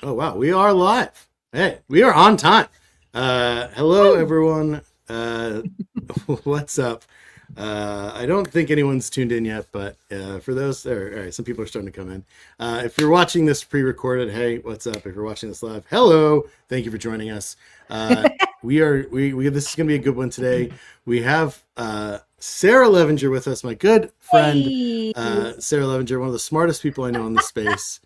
Oh wow, we are live. Hey, we are on time. Hello everyone. What's up? I don't think anyone's tuned in yet, but for those there, all right, some people are starting to come in. If you're watching this pre-recorded, hey, what's up? If you're watching this live, hello. Thank you for joining us. We this is gonna be a good one today. We have Sarah Levinger with us, my good friend. Hey. Sarah Levinger, one of the smartest people I know in the space.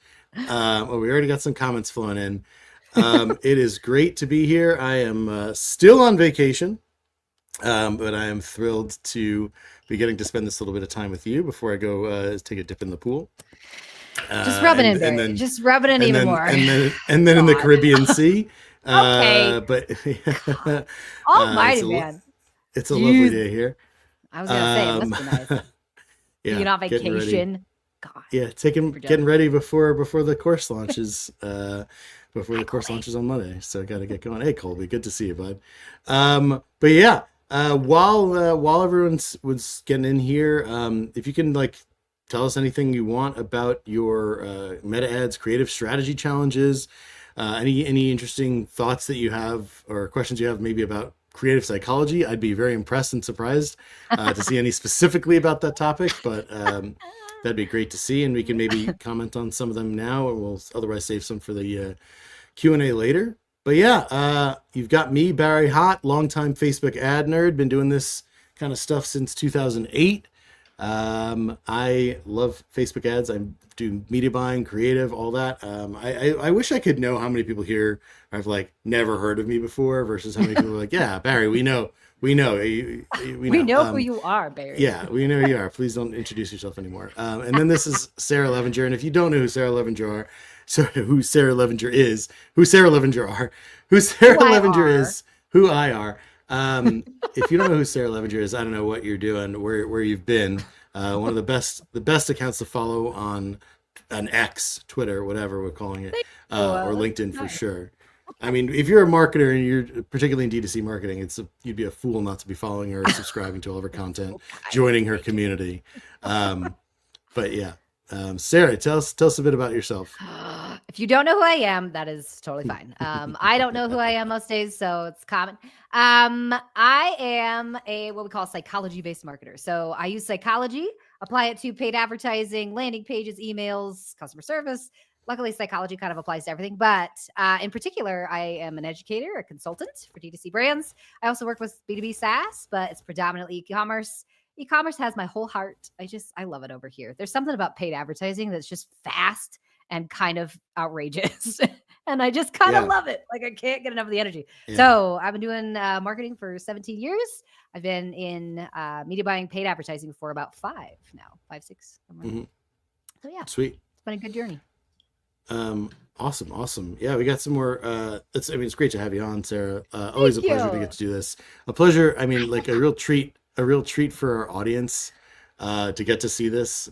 Well, we already got some comments flowing in. It is great to be here. I am still on vacation, but I am thrilled to be getting to spend this little bit of time with you before I go take a dip in the pool. Just rub it in, Barry. Then, just rub it in even more. And then in the Caribbean Sea. Okay. But Almighty man. It's a lovely day here. I was gonna say it must be nice. Yeah, being on vacation. God. Yeah, getting ready before the course launches. Before the course launches on Monday, so I got to get going. Hey, Colby, good to see you, bud. But yeah, while everyone was getting in here, if you can tell us anything you want about your meta ads creative strategy challenges, any interesting thoughts that you have or questions you have maybe about creative psychology, I'd be very impressed and surprised to see any specifically about that topic, but that'd be great to see, and we can maybe comment on some of them now, and we'll otherwise save some for the Q&A later. But yeah, you've got me, Barry Hott, longtime Facebook ad nerd, been doing this kind of stuff since 2008. I love Facebook ads. I do media buying, creative, all that. I wish I could know how many people here have never heard of me before versus how many people are like, yeah, Barry, we know. We know who you are, Barry. Yeah, we know who you are. Please don't introduce yourself anymore. And then this is Sarah Levinger. And if you don't know who Sarah Levinger is, who Sarah Levinger is, who I are. If you don't know who Sarah Levinger is, I don't know what you're doing, where you've been. One of the best accounts to follow on an X, Twitter, whatever we're calling it, or LinkedIn for sure. I mean, if you're a marketer and you're particularly in D2C marketing, you'd be a fool not to be following her, subscribing to all of her content, joining her community. But yeah, Sarah, tell us a bit about yourself. If you don't know who I am, that is totally fine. I don't know who I am most days, so it's common. I am what we call a psychology-based marketer. So I use psychology, apply it to paid advertising, landing pages, emails, customer service. Luckily, psychology kind of applies to everything, but in particular, I am an educator, a consultant for D2C brands. I also work with B2B SaaS, but it's predominantly e-commerce. E-commerce has my whole heart. I love it over here. There's something about paid advertising that's just fast and kind of outrageous. And I just kind of love it. I can't get enough of the energy. Yeah. So I've been doing marketing for 17 years. I've been in media buying, paid advertising for about 5 now, 6. Mm-hmm. So yeah, sweet. It's been a good journey. Awesome. Yeah, we got some more. It's great to have you on, Sarah. Always a pleasure to get to do this. A pleasure. I mean, a real treat for our audience to get to see this.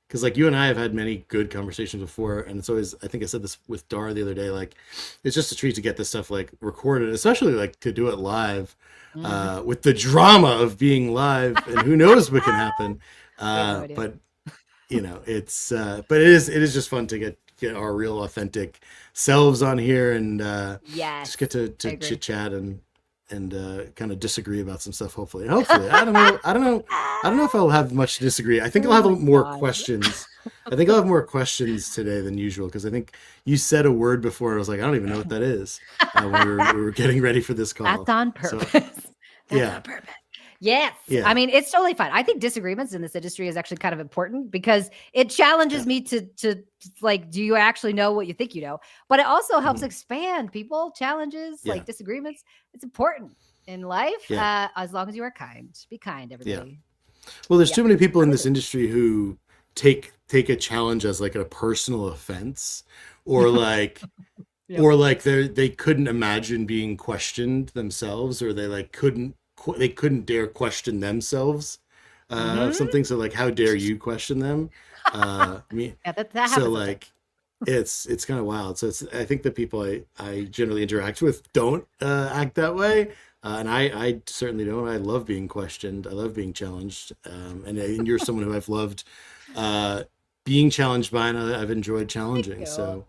Because you and I have had many good conversations before, and it's always, I think I said this with Dara the other day, it's just a treat to get this stuff recorded, especially to do it live, with the drama of being live, and who knows what can happen. But but it is just fun to get our real authentic selves on here and just get to chit chat and kind of disagree about some stuff. Hopefully, I don't know if I'll have much to disagree. I think I'll have more questions. I think I'll have more questions today than usual, because I think you said a word before. And I was like, I don't even know what that is. When we were getting ready for this call. That's on purpose. On purpose. Yes. Yeah. I mean, it's totally fine. I think disagreements in this industry is actually kind of important because it challenges me to do you actually know what you think you know? But it also helps expand people, challenges, disagreements. It's important in life, as long as you are kind. Be kind, everybody. Yeah. Well, there's too many people in this industry who take a challenge as a personal offense, or or they couldn't imagine being questioned themselves, or they couldn't dare question themselves something. So how dare you question them? That so it's kind of wild. So I think the people I generally interact with don't act that way. And I certainly don't. I love being questioned. I love being challenged. And you're someone who I've loved being challenged by, and I've enjoyed challenging. So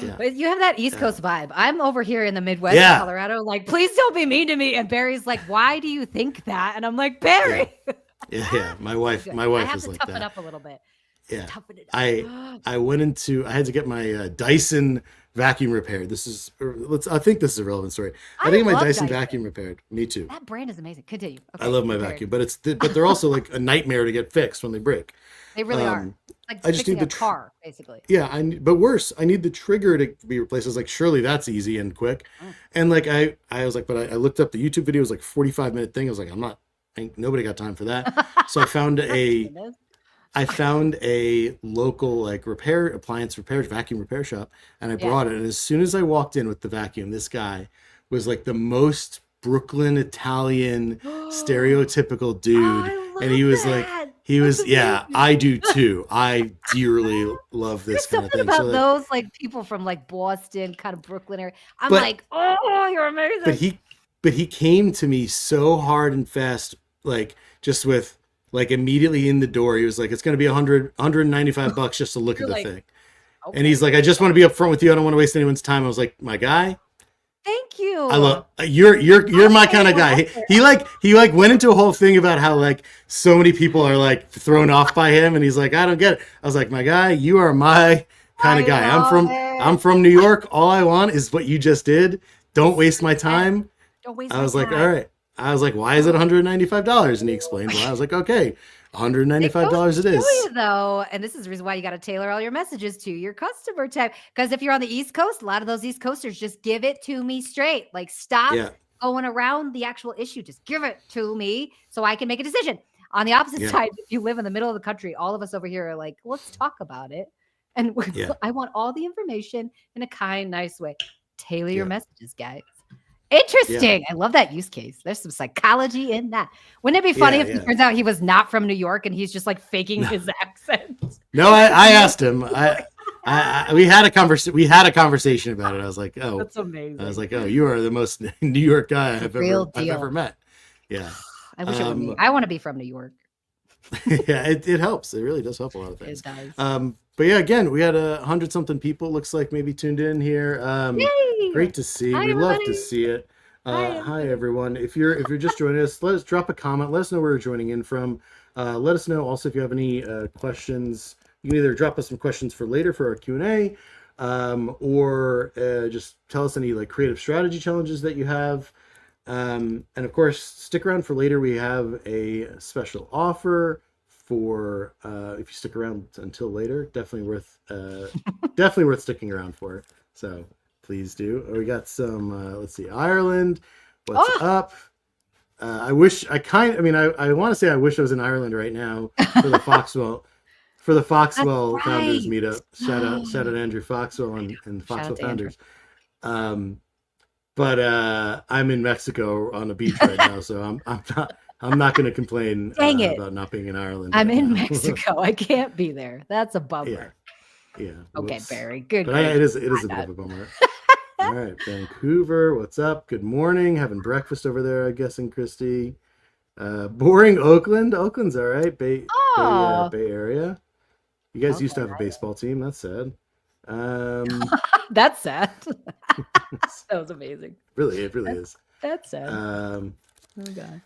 Yeah. But you have that East Coast vibe. I'm over here in the Midwest, Yeah. Colorado. Like, please don't be mean to me. And Barry's like, why do you think that? And I'm like, Barry. Yeah. My wife I have is to like toughen that. up a little bit. Yeah. Toughen it up. I had to get my Dyson vacuum repaired. I think this is a relevant story. I had to get my love Dyson Dyson. vacuum repaired. Me too. That brand is amazing. Continue. I love my vacuum, but they're also like a nightmare to get fixed when they break. They really are. Like I just fixing need a the car, basically. Yeah, but worse, I need the trigger to be replaced. I was like, surely that's easy and quick. And like I was like, but I looked up the YouTube video. It was like 45-minute thing. I was like, nobody got time for that. So I found a local like appliance repair, vacuum repair shop, and I brought it. And as soon as I walked in with the vacuum, this guy was like the most Brooklyn Italian stereotypical dude. And he was like, I do too. I dearly love this kind of thing. About those like people from like Boston, kind of Brooklyn area. I'm like, oh, you're amazing. But he came to me so hard and fast, like just with like immediately in the door. He was like, it's going to be $195 just to look at the thing. Okay. And he's like, I just want to be upfront with you. I don't want to waste anyone's time. I was like, my guy. Thank you. I love you're my kind of guy. He went into a whole thing about how like so many people are like thrown off by him, and he's like, I don't get it. I was like, my guy, you are my kind of guy. I'm from New York. All I want is what you just did. Don't waste my time. Don't waste. I was like, all right. I was like, why is it $195? And he explained why. I was like, okay. $195 it is. Though, and this is the reason why you got to tailor all your messages to your customer type. Because if you're on the East Coast, a lot of those East Coasters just give it to me straight. Like, stop going around the actual issue. Just give it to me so I can make a decision. On the opposite side, if you live in the middle of the country, all of us over here are like, let's talk about it. And I want all the information in a kind, nice way. Tailor your messages, guys. Interesting. I love that use case. There's some psychology in that. Wouldn't it be funny if it turns out he was not from New York and he's just like faking his accent? No, I asked him. We had a conversation about it. I was like, oh, that's amazing. I was like, oh, you are the most New York guy I've ever met. Yeah. I wish it were me. I want to be from New York. Yeah, it helps. It really does help a lot of things. It does. But yeah, again, we had 100-something people. Looks like maybe tuned in here. Yay! Great to see. Hi, we everybody. love to see it. Hi everyone. If you're just joining us, let us drop a comment. Let us know where you're joining in from. Let us know also if you have any questions. You can either drop us some questions for later for our Q&A, or just tell us any like creative strategy challenges that you have. And of course, stick around for later. We have a special offer for if you stick around until later. Definitely worth sticking around for. So please do. We got some. Let's see, Ireland. What's up? I want to say I wish I was in Ireland right now for the Foxwell founders meetup. Shout out Andrew Foxwell and the Foxwell founders. But I'm in Mexico on a beach right now, so I'm not going to complain about not being in Ireland. I'm in Mexico. I can't be there. That's a bummer. Yeah. Okay, Barry. Good. But it is a bit of a bummer. All right, Vancouver. What's up? Good morning. Having breakfast over there, I guess, in Christie. Boring Oakland. Oakland's all right. Bay Area. You guys used to have a baseball team. That's sad. That's sad. That was amazing. It really is. That's sad. Oh god.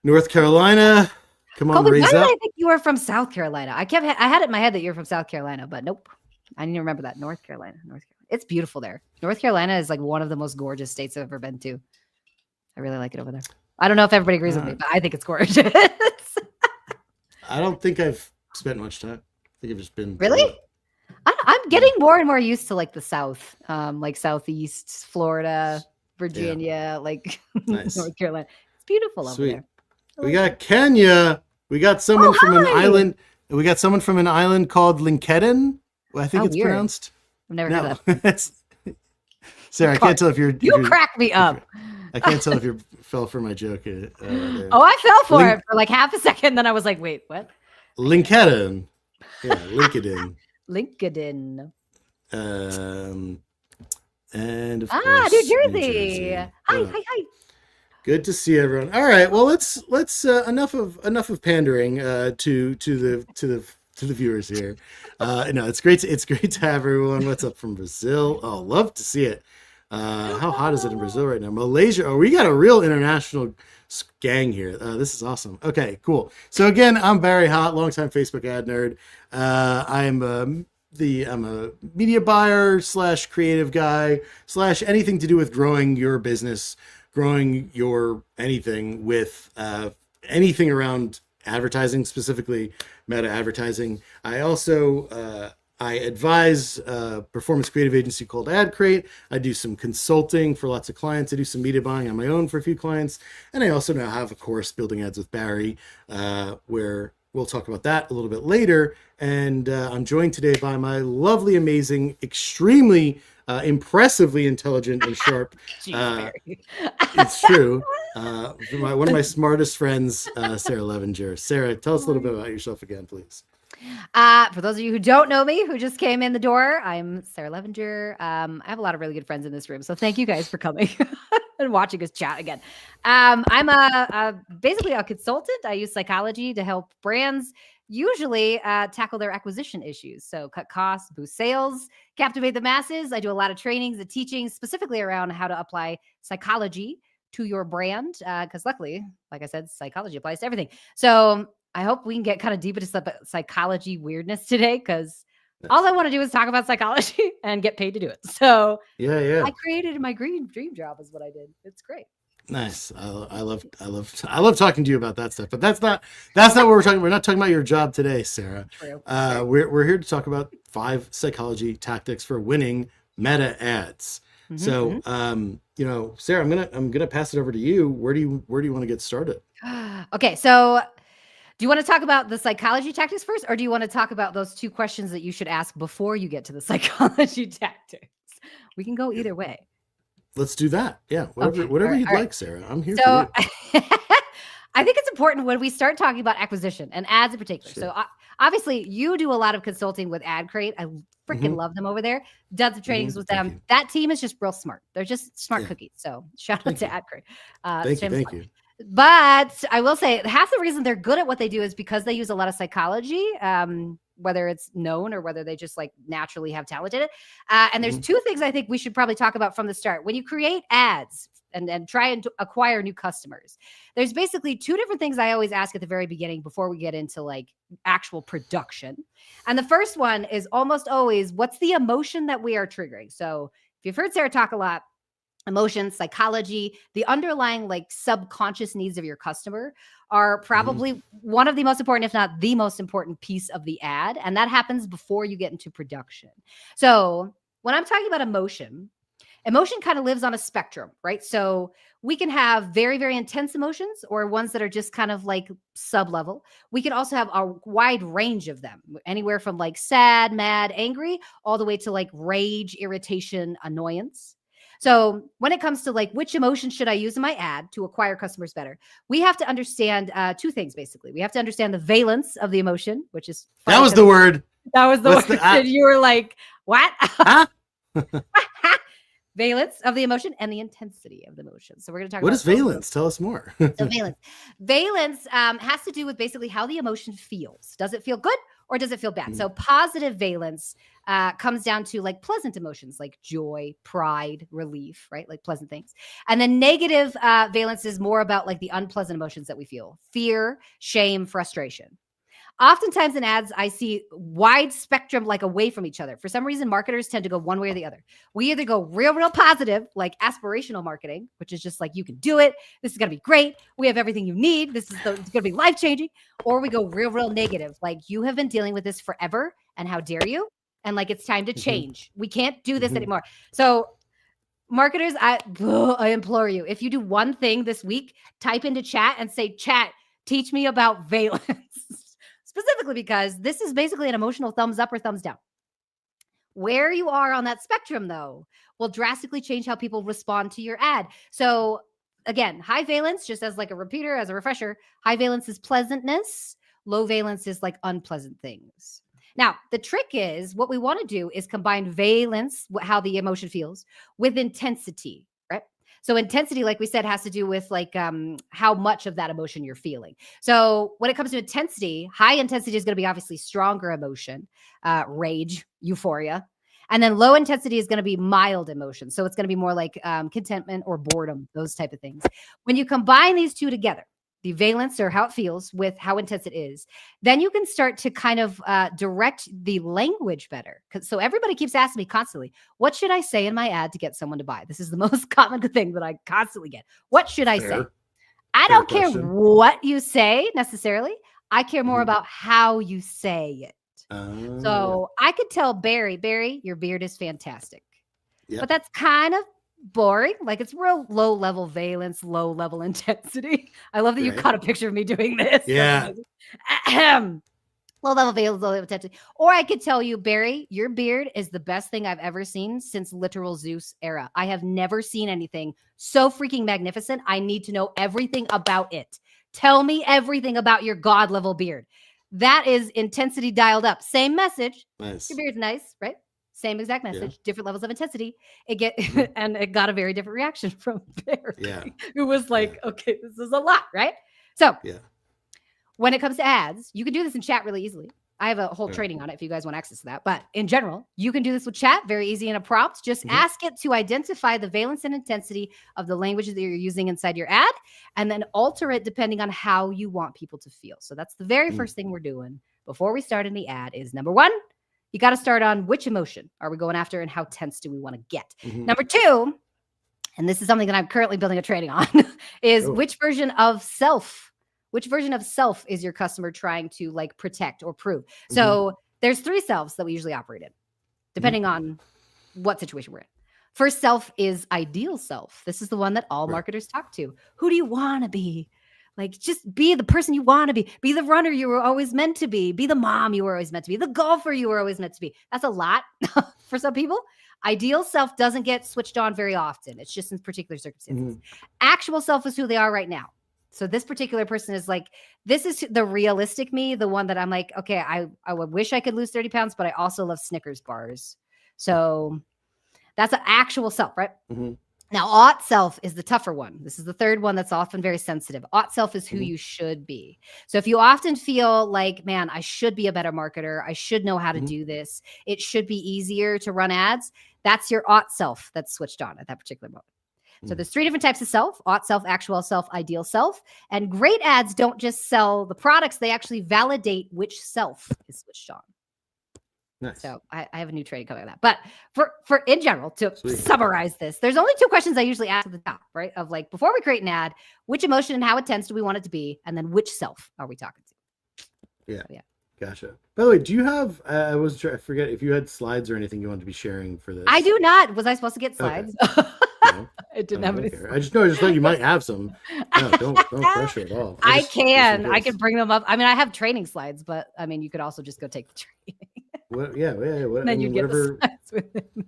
North Carolina. Come on, Colby, raise why did up. I think you were from South Carolina? I had it in my head that you're from South Carolina, but nope. I didn't remember that. North Carolina. It's beautiful there. North Carolina is like one of the most gorgeous states I've ever been to. I really like it over there. I don't know if everybody agrees with me, but I think it's gorgeous. I don't think I've spent much time. I think I've just been really. I'm getting more and more used to like the South, like Southeast Florida, Virginia, like nice. North Carolina. It's beautiful over there. We got Kenya. We got someone from an island. We got someone from an island called Linkedin. I think it's pronounced. I've never heard of that. Sarah, I can't tell if you're. You crack me up. I can't tell if you fell for my joke. There. I fell for it for like half a second. Then I was like, wait, what? LinkedIn. Yeah, LinkedIn. LinkedIn. And of course, New Jersey. Hi. Good to see everyone. All right, well let's enough of pandering to the to the viewers here. No, it's great. It's great to have everyone. What's up from Brazil? Oh, love to see it. How hot is it in Brazil right now? Malaysia. Oh, we got a real international gang here. This is awesome. Okay, cool. So again, I'm Barry Hott, longtime Facebook ad nerd. I'm a media buyer / creative guy / anything to do with growing your business, growing your anything with anything around advertising, specifically meta advertising. I also I advise a performance creative agency called AdCrate. I do some consulting for lots of clients. I do some media buying on my own for a few clients. And I also now have a course, Building Ads with Barry, where we'll talk about that a little bit later. And I'm joined today by my lovely, amazing, extremely impressively intelligent and sharp. It's true. One of my smartest friends, Sarah Levinger. Sarah, tell us a little bit about yourself again, please. For those of you who don't know me, who just came in the door, I'm Sarah Levinger. I have a lot of really good friends in this room, so thank you guys for coming and watching us chat again. I'm basically a consultant. I use psychology to help brands usually tackle their acquisition issues. So cut costs, boost sales, captivate the masses. I do a lot of trainings and teachings specifically around how to apply psychology to your brand. Because luckily, like I said, psychology applies to everything. So I hope we can get kind of deep into some psychology weirdness today, because all I want to do is talk about psychology and get paid to do it. So yeah, I created my dream job is what I did. It's great. Nice. I love talking to you about that stuff. But that's not what we're talking. We're not talking about your job today, Sarah. True. We're here to talk about 5 psychology tactics for winning meta ads. Mm-hmm, So, Sarah, I'm gonna pass it over to you. Where do you want to get started? Okay, so do you want to talk about the psychology tactics first, or do you want to talk about those 2 questions that you should ask before you get to the psychology tactics? We can go either way. Let's do that. Yeah, whatever you'd like, Sarah. I'm here for you. I think it's important when we start talking about acquisition and ads in particular. Sure. So obviously, you do a lot of consulting with AdCrate. I freaking love them over there. Done some trainings with them. That team is just real smart. They're just smart cookies. So shout out to AdCrate. Thank you. But I will say half the reason they're good at what they do is because they use a lot of psychology, whether it's known or whether they just like naturally have talent in it. And there's 2 things I think we should probably talk about from the start. When you create ads and try and acquire new customers, there's basically 2 different things I always ask at the very beginning before we get into like actual production. And the first one is almost always, what's the emotion that we are triggering? So if you've heard Sarah talk a lot, emotion, psychology, the underlying like subconscious needs of your customer are probably one of the most important, if not the most important piece of the ad. And that happens before you get into production. So when I'm talking about emotion kind of lives on a spectrum, right? So we can have very, very intense emotions or ones that are just kind of like sub-level. We can also have a wide range of them, anywhere from like sad, mad, angry, all the way to like rage, irritation, annoyance. So when it comes to like, which emotion should I use in my ad to acquire customers better? We have to understand 2 things, basically. We have to understand the valence of the emotion, which is... That was the word. That was the word. And you were like, what? Huh? Valence of the emotion and the intensity of the emotion. So we're going to talk about... What is valence? Tell us more. So valence has to do with basically how the emotion feels. Does it feel good or does it feel bad? So positive valence comes down to like pleasant emotions like joy, pride, relief, right? Like pleasant things. And then negative valence is more about like the unpleasant emotions that we feel: fear, shame, frustration. Oftentimes in ads, I see wide spectrum like away from each other. For some reason, marketers tend to go one way or the other. We either go real positive, like aspirational marketing, which is just like, you can do it. This is going to be great. We have everything you need. It's going to be life-changing. Or we go real negative, like, you have been dealing with this forever and how dare you? And like, it's time to change. We can't do this anymore. So marketers, I implore you, if you do one thing this week, type into chat and say, chat, teach me about valence. Specifically because this is basically an emotional thumbs up or thumbs down. Where you are on that spectrum, though, will drastically change how people respond to your ad. So again, high valence, just as like a repeater, as a refresher, high valence is pleasantness. Low valence is like unpleasant things. Now, the trick is what we want to do is combine valence, how the emotion feels, with intensity, right? So intensity, like we said, has to do with like how much of that emotion you're feeling. So when it comes to intensity, high intensity is going to be obviously stronger emotion, rage, euphoria. And then low intensity is going to be mild emotion. So it's going to be more like contentment or boredom, those type of things. When you combine these two together, the valence or how it feels with how intense it is, then you can start to kind of direct the language better. So everybody keeps asking me constantly, what should I say in my ad to get someone to buy? This is the most common thing that I constantly get. What should I say? I don't care what you say necessarily. I care more about how you say it. So I could tell Barry, your beard is fantastic. Yep. But that's kind of boring. Like it's real low level valence, low level intensity. I love that you caught a picture of me doing this. Yeah. Low level valence, low level intensity. Or I could tell you, Barry, your beard is the best thing I've ever seen since literal Zeus era. I have never seen anything so freaking magnificent. I need to know everything about it. Tell me everything about your God level beard. That is intensity dialed up. Same message. Nice. Your beard's nice, right? Same exact message, different levels of intensity. And it got a very different reaction from Barry, who was like, okay, this is a lot, right? So when it comes to ads, you can do this in chat really easily. I have a whole training on it if you guys want access to that. But in general, you can do this with chat, very easy in a prompt. Just ask it to identify the valence and intensity of the language that you're using inside your ad, and then alter it depending on how you want people to feel. So that's the very first thing we're doing before we start any ad is number one, you got to start on which emotion are we going after and how tense do we want to get. Number two, and this is something that I'm currently building a training on, is which version of self is your customer trying to like protect or prove? So there's 3 selves that we usually operate in, depending on what situation we're in. First self is ideal self. This is the one that all marketers talk to. Who do you want to be? Like, just be the person you want to be. Be the runner you were always meant to be. Be the mom you were always meant to be. The golfer you were always meant to be. That's a lot for some people. Ideal self doesn't get switched on very often. It's just in particular circumstances. Actual self is who they are right now. So this particular person is like, this is the realistic me, the one that I'm like, okay, I would wish I could lose 30 pounds, but I also love Snickers bars. So that's an actual self, right? Now, ought self is the tougher one. This is the third one that's often very sensitive. Ought self is who you should be. So if you often feel like, man, I should be a better marketer, I should know how to do this, it should be easier to run ads, that's your ought self that's switched on at that particular moment. So there's 3 different types of self: ought self, actual self, ideal self. And great ads don't just sell the products, they actually validate which self is switched on. Nice. So I have a new training coming on that. But for in general, to summarize this, there's only 2 questions I usually ask at the top, right? Of like, before we create an ad, which emotion and how intense do we want it to be? And then which self are we talking to? Yeah. Gotcha. By the way, do you have, I wasn't sure, I forget if you had slides or anything you wanted to be sharing for this. I do not. Was I supposed to get slides? Okay. No, I didn't have any. I just thought you might have some. No, don't pressure at all. I can bring them up. I mean, I have training slides, but I mean, you could also just go take the training. Then you'd get the slides with him.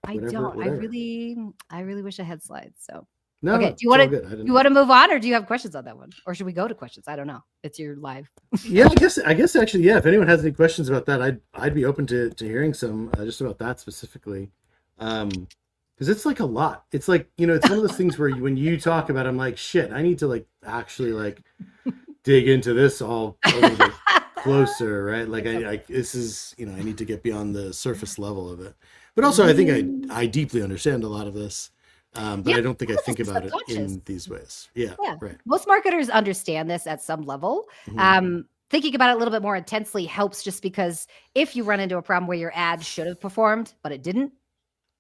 I don't. Whatever. I really wish I had slides. So no. Okay. Do you want to move on, or do you have questions on that one, or should we go to questions? I don't know. It's your live. Yeah, I guess actually, yeah. If anyone has any questions about that, I'd be open to hearing some just about that specifically. Because it's like a lot. It's like, it's one of those things where when you talk about it, I'm like, shit, I need to like actually like dig into this all a little bit closer, right? Like this is, I need to get beyond the surface level of it. But also I think I deeply understand a lot of this. But I don't think I think about it in these ways. Yeah, right. Most marketers understand this at some level. Thinking about it a little bit more intensely helps, just because if you run into a problem where your ad should have performed, but it didn't,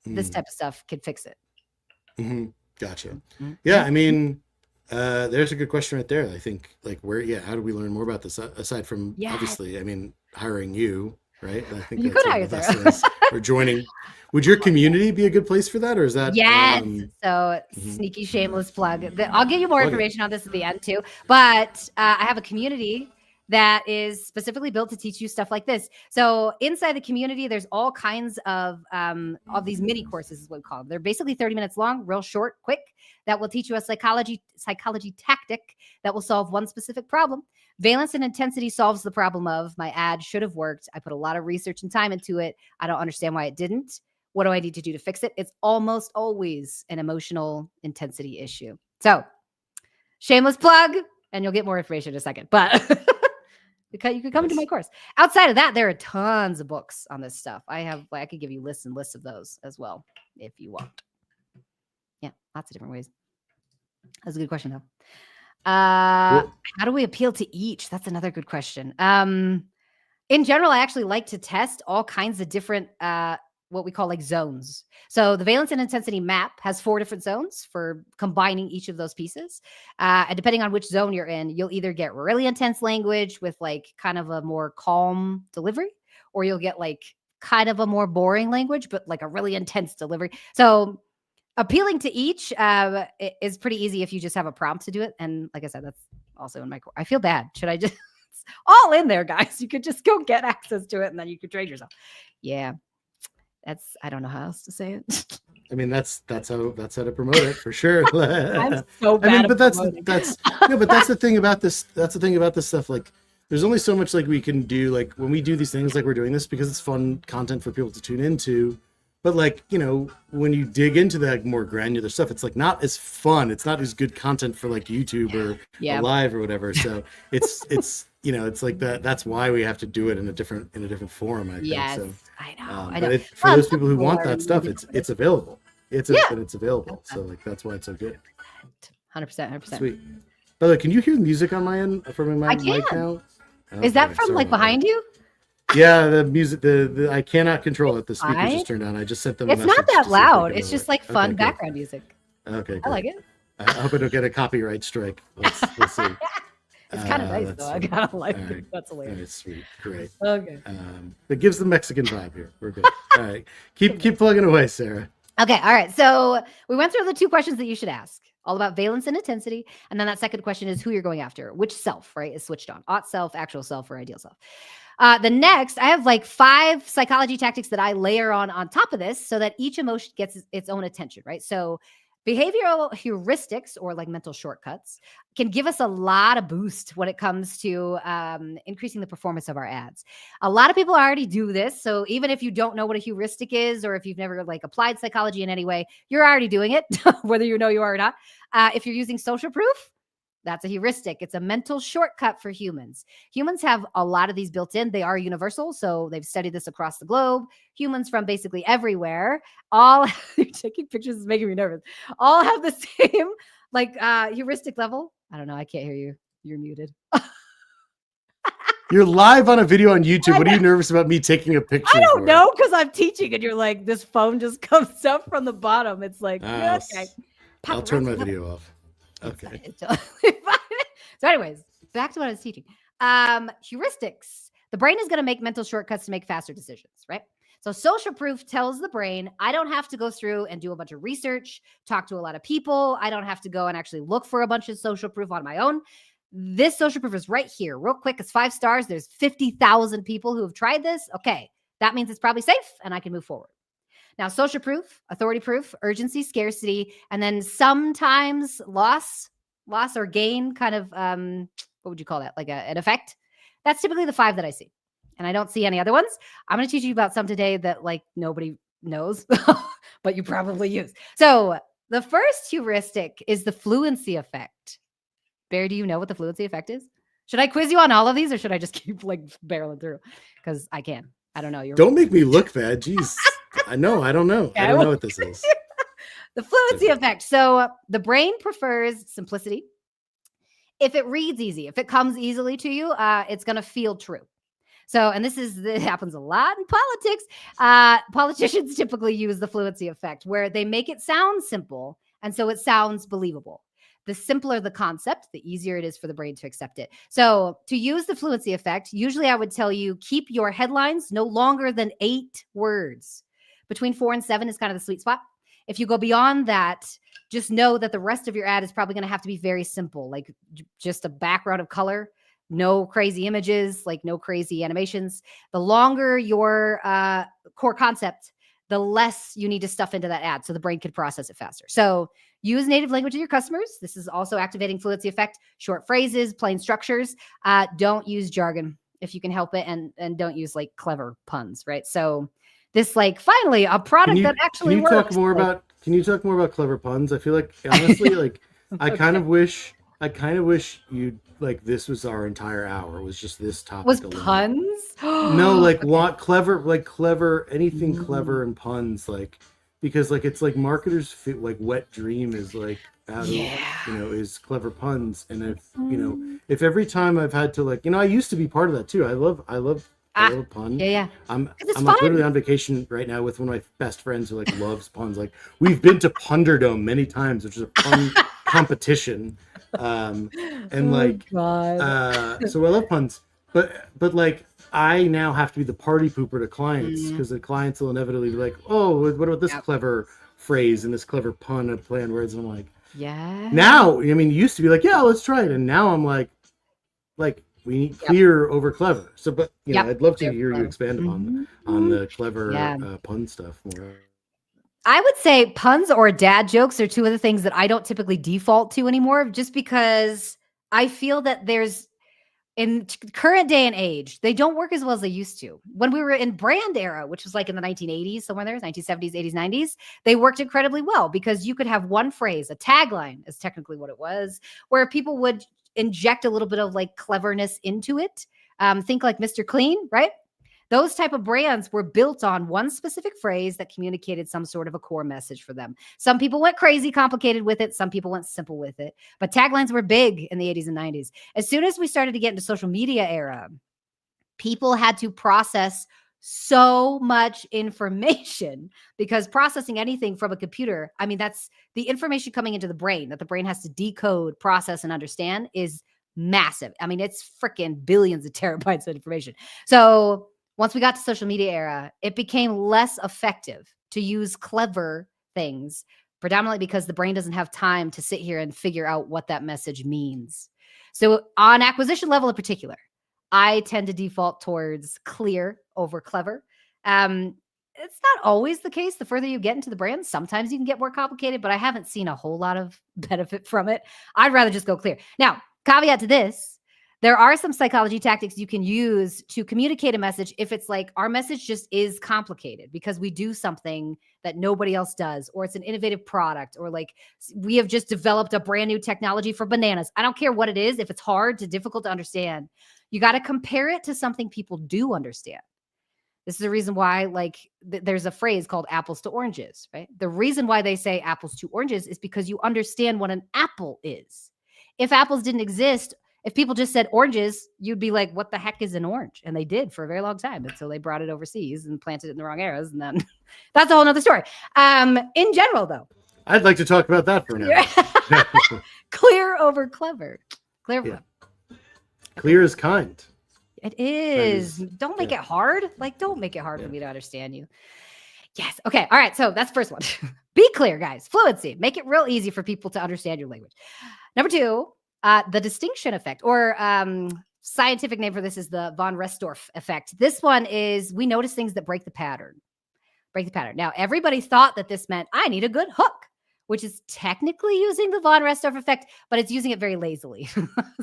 this type of stuff can fix it. Gotcha. Yeah, I mean, there's a good question right there. I think, like, how do we learn more about this aside from obviously, I mean, hiring you, right? I think you could hire Sarah. Or joining. Would your community be a good place for that, or is that? Yes. So sneaky, shameless plug. I'll give you more information on this at the end too. But I have a community that is specifically built to teach you stuff like this. So inside the community, there's all kinds of these mini courses, is what we call them. They're basically 30 minutes long, real short, quick, that will teach you a psychology tactic that will solve one specific problem. Valence and intensity solves the problem of my ad should have worked. I put a lot of research and time into it. I don't understand why it didn't. What do I need to do to fix it? It's almost always an emotional intensity issue. So, shameless plug, and you'll get more information in a second. But because you could come to my course. Outside of that, there are tons of books on this stuff. I could give you lists and lists of those as well if you want. Yeah, lots of different ways. That's a good question, though. How do we appeal to each? That's another good question. In general, I actually like to test all kinds of different what we call like zones. So the valence and intensity map has 4 different zones for combining each of those pieces. And depending on which zone you're in, you'll either get really intense language with like kind of a more calm delivery, or you'll get like kind of a more boring language, but like a really intense delivery. So appealing to each is pretty easy if you just have a prompt to do it. And like I said, that's also in my course. I feel bad. Should I just all in there, guys? You could just go get access to it and then you could train yourself. Yeah. I don't know how else to say it. I mean, that's how to promote it for sure. I'm so bad. I mean, but that's the thing about this. That's the thing about this stuff. Like, there's only so much like we can do. Like when we do these things, like we're doing this because it's fun content for people to tune into. But like, you know, when you dig into that more granular stuff, it's like not as fun. It's not as good content for like YouTube or live or whatever. So it's you know, it's like that. That's why we have to do it in a different forum. I think. So, I know. I know. For those people who want that stuff, it's available. It's available. So like that's why it's so good. 100%. Sweet. By the way, can you hear music on my end from my mic now? Okay, is that from like behind you? Yeah, the music. I cannot control it. The speaker just turned on. I just sent them. It's not that loud. It's just like fun background music. Okay, I like it. I hope I don't get a copyright strike. We'll see. It's kind of nice though. I kind of like it. That's hilarious. All right, sweet, great. Okay. It gives the Mexican vibe here. We're good. All right, keep plugging away, Sarah. Okay, all right. So we went through the 2 questions that you should ask, all about valence and intensity, and then that second question is who you're going after, which self, right, is switched on, ought self, actual self, or ideal self. The next, I have like 5 psychology tactics that I layer on top of this so that each emotion gets its own attention, right? So behavioral heuristics, or like mental shortcuts, can give us a lot of boost when it comes to increasing the performance of our ads. A lot of people already do this. So even if you don't know what a heuristic is, or if you've never like applied psychology in any way, you're already doing it, whether you know you are or not. If you're using social proof, that's a heuristic. It's a mental shortcut for humans. Humans have a lot of these built in. They are universal. So they've studied this across the globe. Humans from basically everywhere, all taking pictures is making me nervous. All have the same like heuristic level. I don't know. I can't hear you. You're muted. You're live on a video on YouTube. What are you nervous about me taking a picture? I don't know, because I'm teaching and you're like, this phone just comes up from the bottom. It's like, okay. I'll turn my video off. Okay. So anyways, back to what I was teaching. Heuristics. The brain is going to make mental shortcuts to make faster decisions, right? So social proof tells the brain, I don't have to go through and do a bunch of research, talk to a lot of people. I don't have to go and actually look for a bunch of social proof on my own. This social proof is right here. Real quick, it's 5 stars. There's 50,000 people who have tried this. Okay, that means it's probably safe and I can move forward. Now, social proof, authority proof, urgency, scarcity, and then sometimes loss or gain, kind of, what would you call that? Like an effect. That's typically the 5 that I see. And I don't see any other ones. I'm going to teach you about some today that like nobody knows, but you probably use. So the first heuristic is the fluency effect. Barry, do you know what the fluency effect is? Should I quiz you on all of these, or should I just keep like barreling through? Because I can. I don't know. Don't make me look bad. Jeez. I know. I don't know. I don't know what this is. The fluency effect. So the brain prefers simplicity. If it reads easy, if it comes easily to you, it's going to feel true. So, and it happens a lot in politics. Politicians typically use the fluency effect, where they make it sound simple, and so it sounds believable. The simpler the concept, the easier it is for the brain to accept it. So to use the fluency effect, usually I would tell you, keep your headlines no longer than 8 words. Between 4 and 7 is kind of the sweet spot. If you go beyond that, just know that the rest of your ad is probably going to have to be very simple, like just a background of color, no crazy images, like no crazy animations. The longer your core concept, the less you need to stuff into that ad so the brain can process it faster. So use native language of your customers. This is also activating fluency effect. Short phrases, plain structures. Don't use jargon if you can help it, and don't use like clever puns, right? So this like finally a product that actually can you works. talk more Like, about can you talk more about clever puns? I feel like honestly, like I kind of wish you like this was our entire hour was just this was topic alone. puns? No, like Okay. what clever anything clever Mm, and puns like because like it's like marketers fit like wet dream is like how to yeah. is clever puns and if Mm. if every time I've had to like I used to be part of that too. I Ah, love a pun. yeah, yeah. I'm Because it's I'm like literally fun. on vacation right now with one of my best friends who like loves puns. Like we've been to Punderdome many times, which is a pun competition. And Oh like God. so I love puns, but like I now have to be the party pooper to clients Mm, because the clients will inevitably be like, "Oh, what about this yep. clever phrase and this clever pun and play on words?" And I'm like, Yeah. now, I mean, it used to be like, "Yeah, let's try it," and now I'm like we need Yep. clear over clever. So, but Yep. I'd love to Clear hear for you clever. expand on Mhm. the clever Yeah. pun stuff more. I would say puns or dad jokes are two of the things that I don't typically default to anymore, just because I feel that there's in current day and age, they don't work as well as they used to. When we were in brand era, which was like in the 1980s, somewhere there, 1970s, 80s, 90s, they worked incredibly well because you could have one phrase, a tagline is technically what it was, where people would inject a little bit of like cleverness into it. Think like Mr. Clean, right? Those type of brands were built on one specific phrase that communicated some sort of a core message for them. Some people went crazy complicated with it, some people went simple with it, but taglines were big in the 80s and 90s. As soon as we started to get into social media era, people had to process so much information because processing anything from a computer, I mean, that's the information coming into the brain that the brain has to decode, process, and understand is massive. I mean, it's freaking billions of terabytes of information. So once we got to social media era, it became less effective to use clever things, predominantly because the brain doesn't have time to sit here and figure out what that message means. So on acquisition level in particular, I tend to default towards clear over clever. It's not always the case. The further you get into the brand, sometimes you can get more complicated, but I haven't seen a whole lot of benefit from it. I'd rather just go clear. Now, caveat to this, there are some psychology tactics you can use to communicate a message if it's like our message just is complicated because we do something that nobody else does, or it's an innovative product, or like we have just developed a brand new technology for bananas. I don't care what it is. If it's hard to difficult to understand, you got to compare it to something people do understand. This is the reason why, like, there's a phrase called apples to oranges, right? The reason why they say apples to oranges is because you understand what an apple is. If apples didn't exist, if people just said oranges, you'd be like, what the heck is an orange? And they did for a very long time until they brought it overseas and planted it in the wrong eras. And then that's a whole nother story. In general, though, I'd like to talk about that for an clear, hour. clear over clever. Clear. Yeah, clear is kind. It Kind is. is Don't make yeah, it hard. Like, don't make it hard yeah. for me to understand you. Yes. Okay. All right. So that's the first one. Be clear, guys. Fluency. Make it real easy for people to understand your language. Number two, the distinction effect, or scientific name for this is the von Restorff effect. This one is we notice things that break the pattern. Break the pattern. Now, everybody thought that this meant I need a good hook, which is technically using the von Restorff effect, but it's using it very lazily.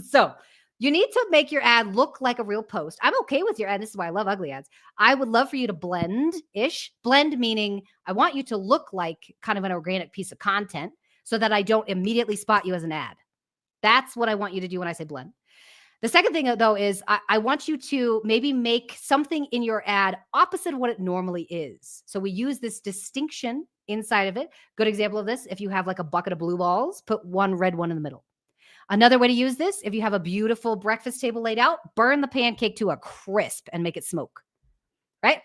So you need to make your ad look like a real post. I'm okay with your ad. This is why I love ugly ads. I would love for you to blend-ish. Blend meaning I want you to look like kind of an organic piece of content so that I don't immediately spot you as an ad. That's what I want you to do when I say blend. The second thing, though, is I want you to maybe make something in your ad opposite of what it normally is. So we use this distinction inside of it. Good example of this, if you have like a bucket of blue balls, put one red one in the middle. Another way to use this, if you have a beautiful breakfast table laid out, burn the pancake to a crisp and make it smoke, right?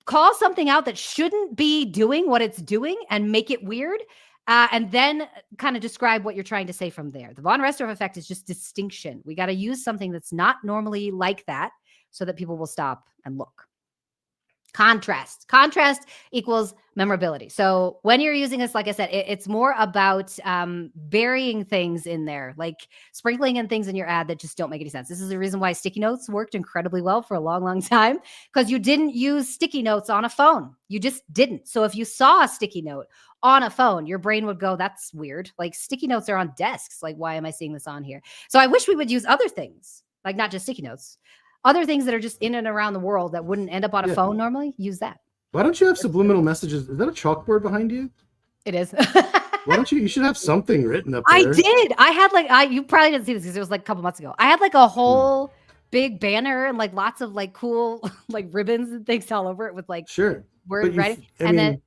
Call something out that shouldn't be doing what it's doing and make it weird. And then kind of describe what you're trying to say from there. The von Restorff effect is just distinction. We got to use something that's not normally like that so that people will stop and look. Contrast equals memorability. So when you're using this, like I said, it's more about burying things in there, like sprinkling in things in your ad that just don't make any sense. This is the reason why sticky notes worked incredibly well for a long, long time, because you didn't use sticky notes on a phone. You just didn't. So if you saw a sticky note on a phone, your brain would go, that's weird. Like sticky notes are on desks. Like, why am I seeing this on here? So I wish we would use other things, like not just sticky notes. Other things that are just in and around the world that wouldn't end up on a Yeah. phone normally, use that. Why don't you have subliminal messages? Is that a chalkboard behind you? It is. Why don't you? You should have something written up I there. did. I had like you probably didn't see this because it was like a couple months ago. I had like a whole big banner and like lots of like cool like ribbons and things all over it with like Sure. word writing. Then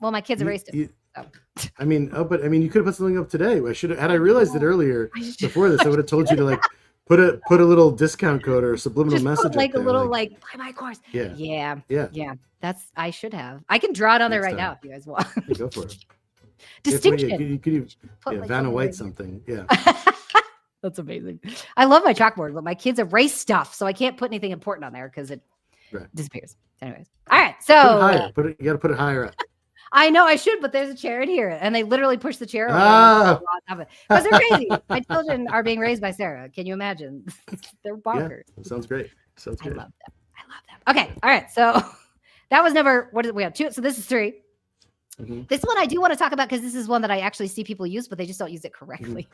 my kids erased it. So. I mean, you could have put something up today. Had I realized it earlier before this, I would have told you to like put a little discount code or a subliminal message. Put like a little like buy my course. Yeah. That's I should have. I can draw it on there right now if you guys want. Yeah, go for it. Distinction. You could Vanna White something. Yeah. That's amazing. I love my chalkboard, but my kids erase stuff, so I can't put anything important on there because it disappears. Anyways, all right. So you got to put it higher up. I know I should, but there's a chair in here, and they literally push the chair over because they're crazy. My children are being raised by Sarah. Can you imagine? They're bonkers. Yeah, sounds great. Sounds great. I love them. Okay. All right. So that was number. What did we have? 2. So this is 3. Mm-hmm. This one I do want to talk about because this is one that I actually see people use, but they just don't use it correctly.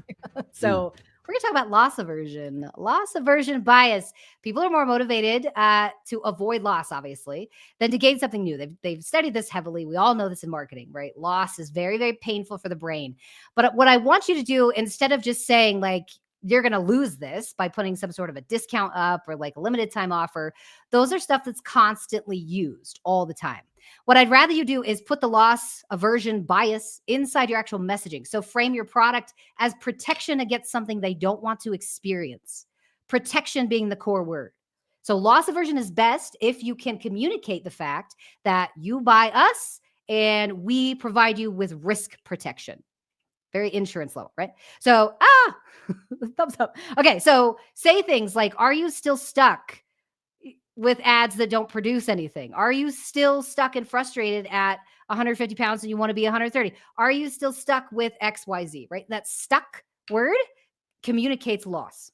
So we're going to talk about loss aversion. Loss aversion bias. People are more motivated to avoid loss, obviously, than to gain something new. They've studied this heavily. We all know this in marketing, right? Loss is very, very painful for the brain. But what I want you to do, instead of just saying like, you're going to lose this by putting some sort of a discount up or like a limited time offer, those are stuff that's constantly used all the time. What I'd rather you do is put the loss aversion bias inside your actual messaging. So frame your product as protection against something they don't want to experience. Protection being the core word. So loss aversion is best if you can communicate the fact that you buy us and we provide you with risk protection. Very insurance level, right? So, thumbs up. Okay, so say things like, are you still stuck with ads that don't produce anything? Are you still stuck and frustrated at 150 pounds and you want to be 130? Are you still stuck with XYZ, right? That stuck word communicates loss.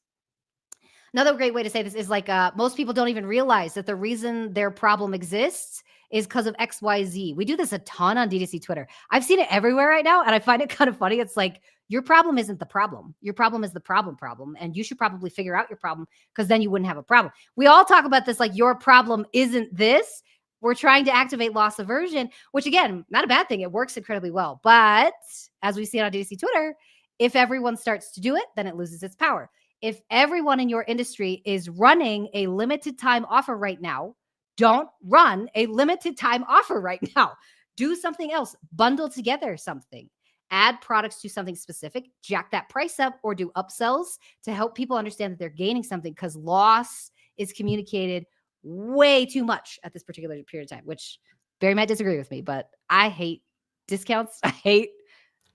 Another great way to say this is like most people don't even realize that the reason their problem exists is because of XYZ. We do this a ton on DDC Twitter. I've seen it everywhere right now, and I find it kind of funny. It's like, your problem isn't the problem. Your problem is the problem, and you should probably figure out your problem because then you wouldn't have a problem. We all talk about this like your problem isn't this. We're trying to activate loss aversion, which again, not a bad thing. It works incredibly well. But as we see on DDC Twitter, if everyone starts to do it, then it loses its power. If everyone in your industry is running a limited time offer right now, don't run a limited time offer right now. Do something else. Bundle together something. Add products to something specific. Jack that price up or do upsells to help people understand that they're gaining something, because loss is communicated way too much at this particular period of time, which Barry might disagree with me, but I hate discounts. I hate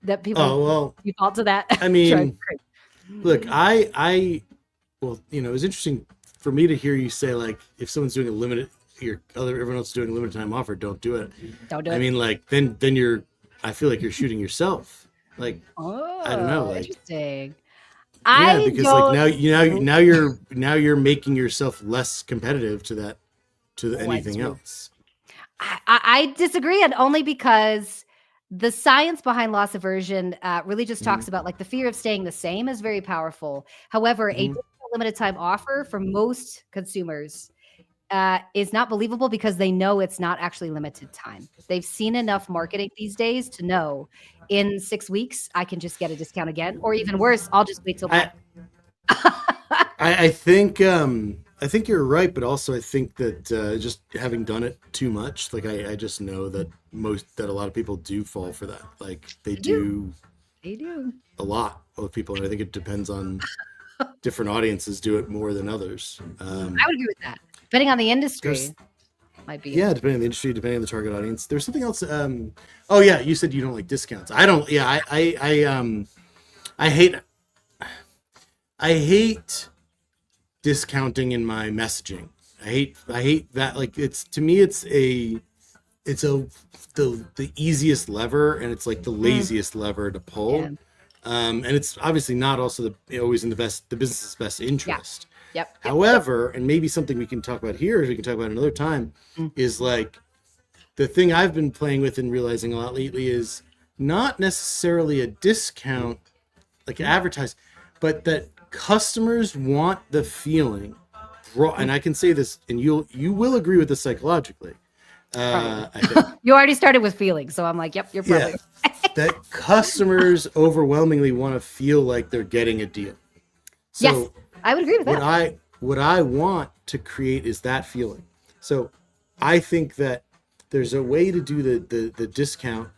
that people default to that. I mean, look, well, it was interesting for me to hear you say, like, if someone's doing a limited, everyone else is doing a limited time offer, don't do it. Don't do it. I mean, like, then I feel like you're shooting yourself. Like, I don't know. Like, interesting. Because like now you're making yourself less competitive to anything else. I disagree, and only because the science behind loss aversion really just talks about like the fear of staying the same is very powerful. However, a limited time offer for most consumers is not believable because they know it's not actually limited time. They've seen enough marketing these days to know in 6 weeks I can just get a discount again, or even worse, I'll just wait till. I think you're right, but also I think that just having done it too much, like I just know that a lot of people do fall for that. Like they do a lot of people, and I think it depends on different audiences do it more than others. I would agree with that. Depending on the industry, might be. Yeah, depending on the industry, depending on the target audience. There's something else. Oh yeah, you said you don't like discounts. I don't. Yeah, I hate discounting in my messaging. I hate that. Like to me, it's the easiest lever, and it's like the laziest lever to pull. Yeah. And it's obviously not also always in the business's best interest. Yeah. Yep. However, and maybe something we can talk about here, we can talk about another time, is like the thing I've been playing with and realizing a lot lately is not necessarily a discount, like advertise, but that customers want the feeling, and I can say this, and you will agree with this psychologically. I think. You already started with feeling, so I'm like, yep, you're probably Yeah, that customers overwhelmingly want to feel like they're getting a deal. yes, So I would agree with what that. I want to create is that feeling. So I think that there's a way to do the discount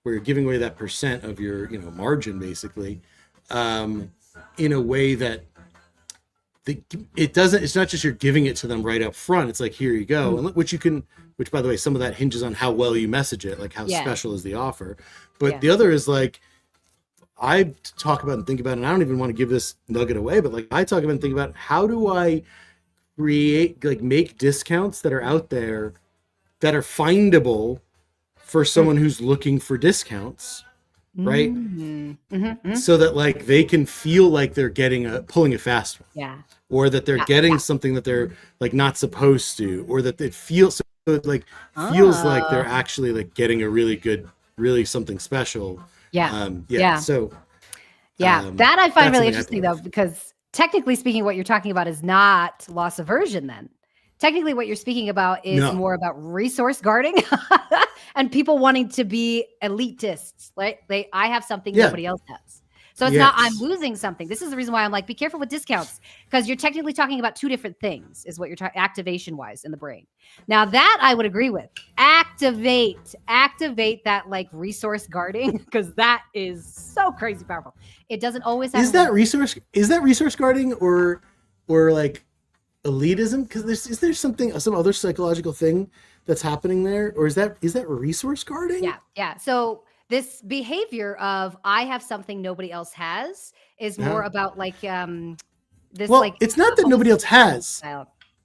where you're giving away that percent of your margin basically, in a way that it's not just you're giving it to them right up front. It's like, here you go. And which by the way, some of that hinges on how well you message it, like how Yeah. special is the offer. But Yeah. the other is like, I talk about and think about, and I don't even want to give this nugget away, but like I talk about and think about, how do I create, like, make discounts that are out there that are findable for someone who's looking for discounts, right? So that like they can feel like they're pulling a fast one. Yeah. Or that they're getting something that they're like not supposed to, or that it feels like they're actually like getting a really something special. Yeah. So that I find that's really something interesting I though, because technically speaking, what you're talking about is not loss aversion then. Technically, what you're speaking about is more about resource guarding and people wanting to be elitists. Like I have something nobody else has. So it's not I'm losing something. This is the reason why I'm like, be careful with discounts, because you're technically talking about two different things is what you're talking activation wise in the brain. Now that I would agree with. Activate that like resource guarding, because that is so crazy powerful. It doesn't always have is that resource guarding or like elitism? Because is there some other psychological thing that's happening there, or is that resource guarding? Yeah. So this behavior of I have something nobody else has is more about like this. Well, like it's not that nobody else has,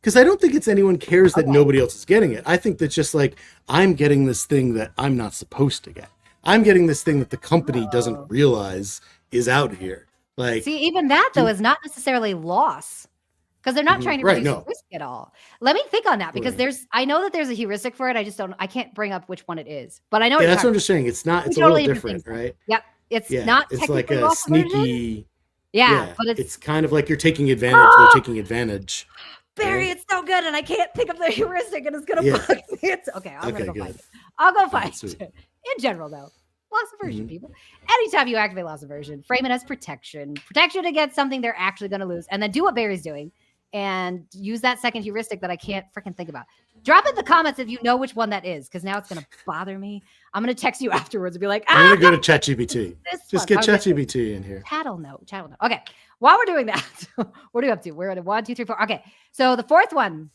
because I don't think it's anyone cares that nobody else is getting it. I think that's just like, I'm getting this thing that I'm not supposed to get. I'm getting this thing that the company doesn't realize is out here. Like, see, even that though is not necessarily loss, because they're not trying to reduce risk at all. Let me think on that, because I know that there's a heuristic for it. I can't bring up which one it is, but I know. Yeah, that's what I'm just saying. It's not. It's totally a little different, right? Yep. It's not. It's like a sneaky. Yeah, but it's kind of like you're taking advantage. They're taking advantage. Barry, it's so good, and I can't pick up the heuristic, and it's gonna bug me. It's okay. I'm gonna go find it. I'll go find it. In general, though, loss aversion, people. Anytime you activate loss aversion, frame it as protection against something they're actually gonna lose, and then do what Barry's doing. And use that second heuristic that I can't freaking think about. Drop in the comments if you know which one that is, because now it's going to bother me. I'm going to text you afterwards and be like, I'm going to go to ChatGPT. Just get ChatGPT in here. Chat'll know. Okay. While we're doing that, what are we up to? We're at 1, 2, 3, 4. Okay. So the fourth one,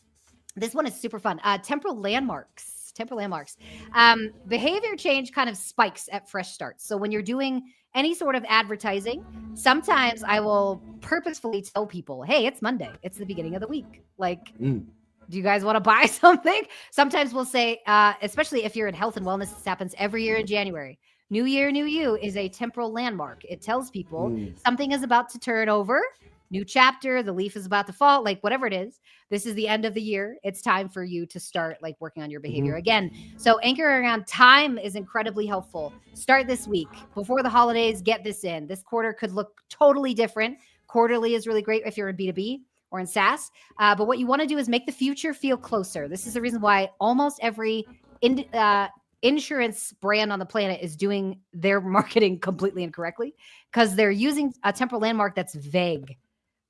this one is super fun. Temporal landmarks. Behavior change kind of spikes at fresh starts. So when you're doing any sort of advertising, sometimes I will purposefully tell people, hey, it's Monday. It's the beginning of the week. Like, do you guys want to buy something? Sometimes we'll say, especially if you're in health and wellness, this happens every year in January. New Year, New You is a temporal landmark. It tells people something is about to turn over. New chapter, the leaf is about to fall, like whatever it is. This is the end of the year. It's time for you to start like working on your behavior again. So anchoring on time is incredibly helpful. Start this week before the holidays. Get this in. This quarter could look totally different. Quarterly is really great if you're in B2B or in SaaS. But what you want to do is make the future feel closer. This is the reason why almost every insurance brand on the planet is doing their marketing completely incorrectly, because they're using a temporal landmark that's vague.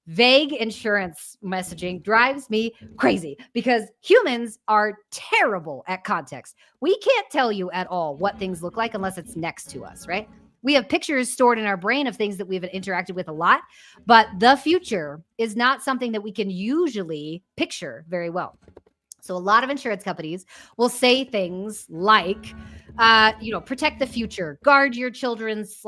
Vague insurance messaging drives me crazy, because humans are terrible at context. We can't tell you at all what things look like unless it's next to us, right? We have pictures stored in our brain of things that we've interacted with a lot, but the future is not something that we can usually picture very well. So a lot of insurance companies will say things like, protect the future, guard your children's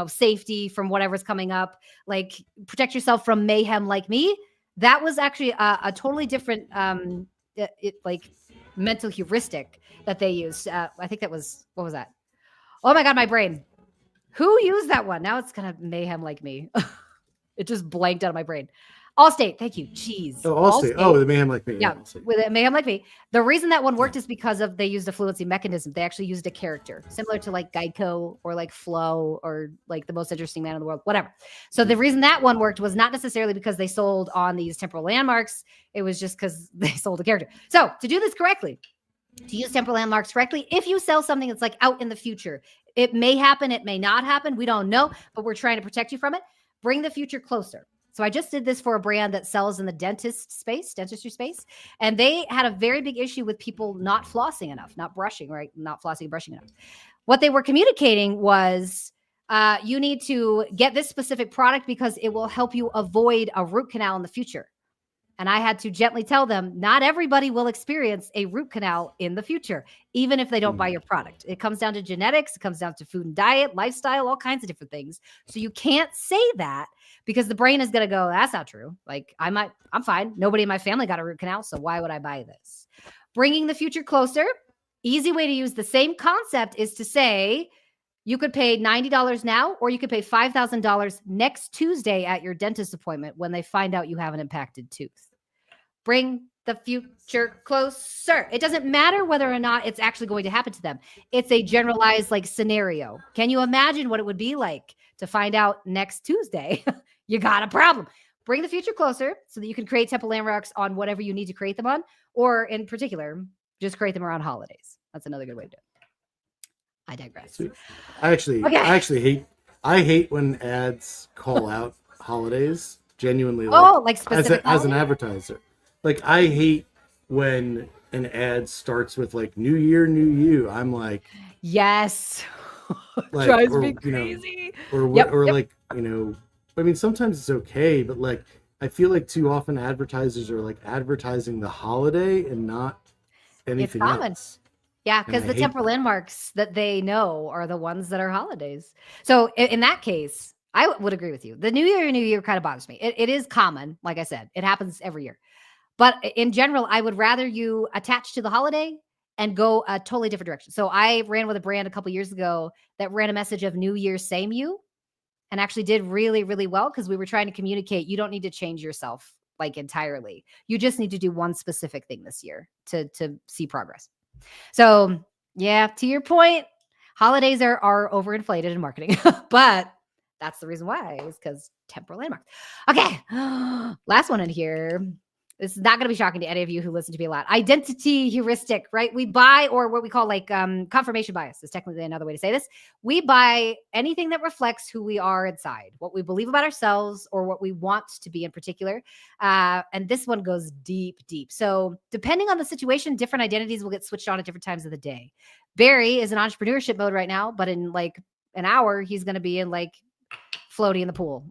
safety from whatever's coming up, like protect yourself from mayhem like me. That was actually a totally different mental heuristic that they used. I think that was, what was that? Oh my God, my brain. Who used that one? Now it's kind of mayhem like me. It just blanked out of my brain. Allstate, thank you. Jeez. Oh, Allstate. Oh, the mayhem like me. Yeah, with a mayhem like me. The reason that one worked is because they used a fluency mechanism. They actually used a character similar to like Geico or like Flo or like the most interesting man in the world, whatever. So the reason that one worked was not necessarily because they sold on these temporal landmarks. It was just because they sold a character. So to do this correctly, to use temporal landmarks correctly. If you sell something that's like out in the future, it may happen, it may not happen. We don't know, but we're trying to protect you from it. Bring the future closer. So I just did this for a brand that sells in the dentistry space, and they had a very big issue with people not flossing enough, not brushing, right? Not flossing and brushing enough. What they were communicating was you need to get this specific product because it will help you avoid a root canal in the future. And I had to gently tell them, not everybody will experience a root canal in the future, even if they don't buy your product. It comes down to genetics, it comes down to food and diet, lifestyle, all kinds of different things. So you can't say that because the brain is going to go, that's not true. Like I'm fine. Nobody in my family got a root canal. So why would I buy this? Bringing the future closer. Easy way to use the same concept is to say, you could pay $90 now, or you could pay $5,000 next Tuesday at your dentist appointment when they find out you have an impacted tooth. Bring the future closer. It doesn't matter whether or not it's actually going to happen to them. It's a generalized like scenario. Can you imagine what it would be like to find out next Tuesday you got a problem? Bring the future closer so that you can create temple landmarks on whatever you need to create them on, or in particular, just create them around holidays. That's another good way to do it. I digress. I hate when ads call out holidays. Genuinely, like specific as an advertiser. Like I hate when an ad starts with like "New Year, New You." I'm like, yes, like, drives me crazy. Like I mean, sometimes it's okay, but like I feel like too often advertisers are like advertising the holiday and not anything else. Yeah, because the temporal landmarks that they know are the ones that are holidays. So in that case, I would agree with you. The New Year kind of bothers me. It is common, like I said, it happens every year. But in general, I would rather you attach to the holiday and go a totally different direction. So I ran with a brand a couple years ago that ran a message of New Year, same you, and actually did really, really well because we were trying to communicate you don't need to change yourself like entirely. You just need to do one specific thing this year to see progress. So yeah, to your point, holidays are overinflated in marketing, but that's the reason why, is because temporal landmarks. Okay, last one in here. This is not going to be shocking to any of you who listen to me a lot. Identity heuristic, right? We buy, or what we call like confirmation bias is technically another way to say this. We buy anything that reflects who we are inside, what we believe about ourselves, or what we want to be in particular. And this one goes deep, deep. So depending on the situation, different identities will get switched on at different times of the day. Barry is in entrepreneurship mode right now, but in like an hour, he's going to be in like floaty in the pool.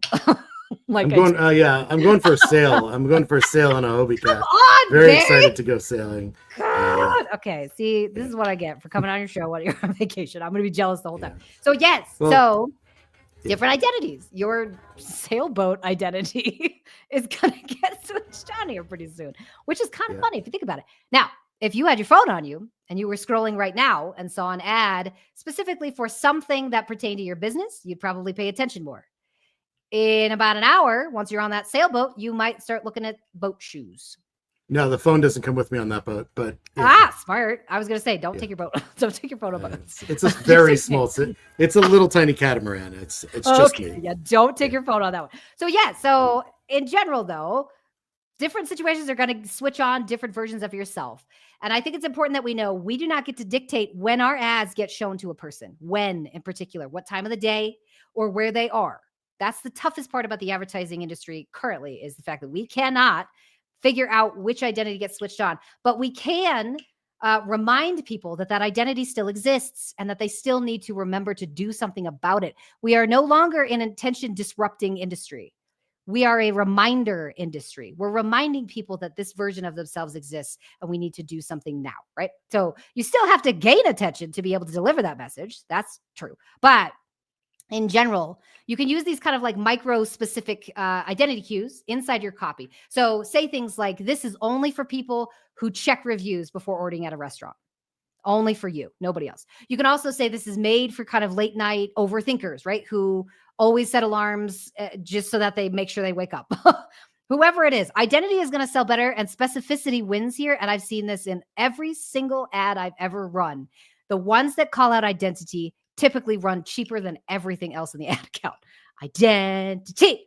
I'm going for a sail. I'm going for a sail on a Hobie cat. Very excited to go sailing. Okay, see, this is what I get for coming on your show while you're on vacation. I'm going to be jealous the whole time. So different identities. Your sailboat identity is going to get switched on here pretty soon, which is kind of funny if you think about it. Now, if you had your phone on you and you were scrolling right now and saw an ad specifically for something that pertained to your business, you'd probably pay attention more. In about an hour, once you're on that sailboat, you might start looking at boat shoes. No, the phone doesn't come with me on that boat, but smart. I was going to say, don't take your boat. Don't take your photo boats. It's a very small. It's a little tiny catamaran. It's just me. Yeah, don't take your phone on that one. So in general, though, different situations are going to switch on different versions of yourself. And I think it's important that we know we do not get to dictate when our ads get shown to a person, when in particular, what time of the day, or where they are. That's the toughest part about the advertising industry currently, is the fact that we cannot figure out which identity gets switched on, but we can remind people that identity still exists and that they still need to remember to do something about it. We are no longer in attention disrupting industry. We are a reminder industry. We're reminding people that this version of themselves exists and we need to do something now, right? So you still have to gain attention to be able to deliver that message. That's true. But in general, you can use these kind of like micro specific identity cues inside your copy. So say things like, this is only for people who check reviews before ordering at a restaurant. Only for you, nobody else. You can also say this is made for kind of late night overthinkers, right? Who always set alarms just so that they make sure they wake up. Whoever it is, identity is going to sell better and specificity wins here. And I've seen this in every single ad I've ever run. The ones that call out identity typically run cheaper than everything else in the ad account. Identity.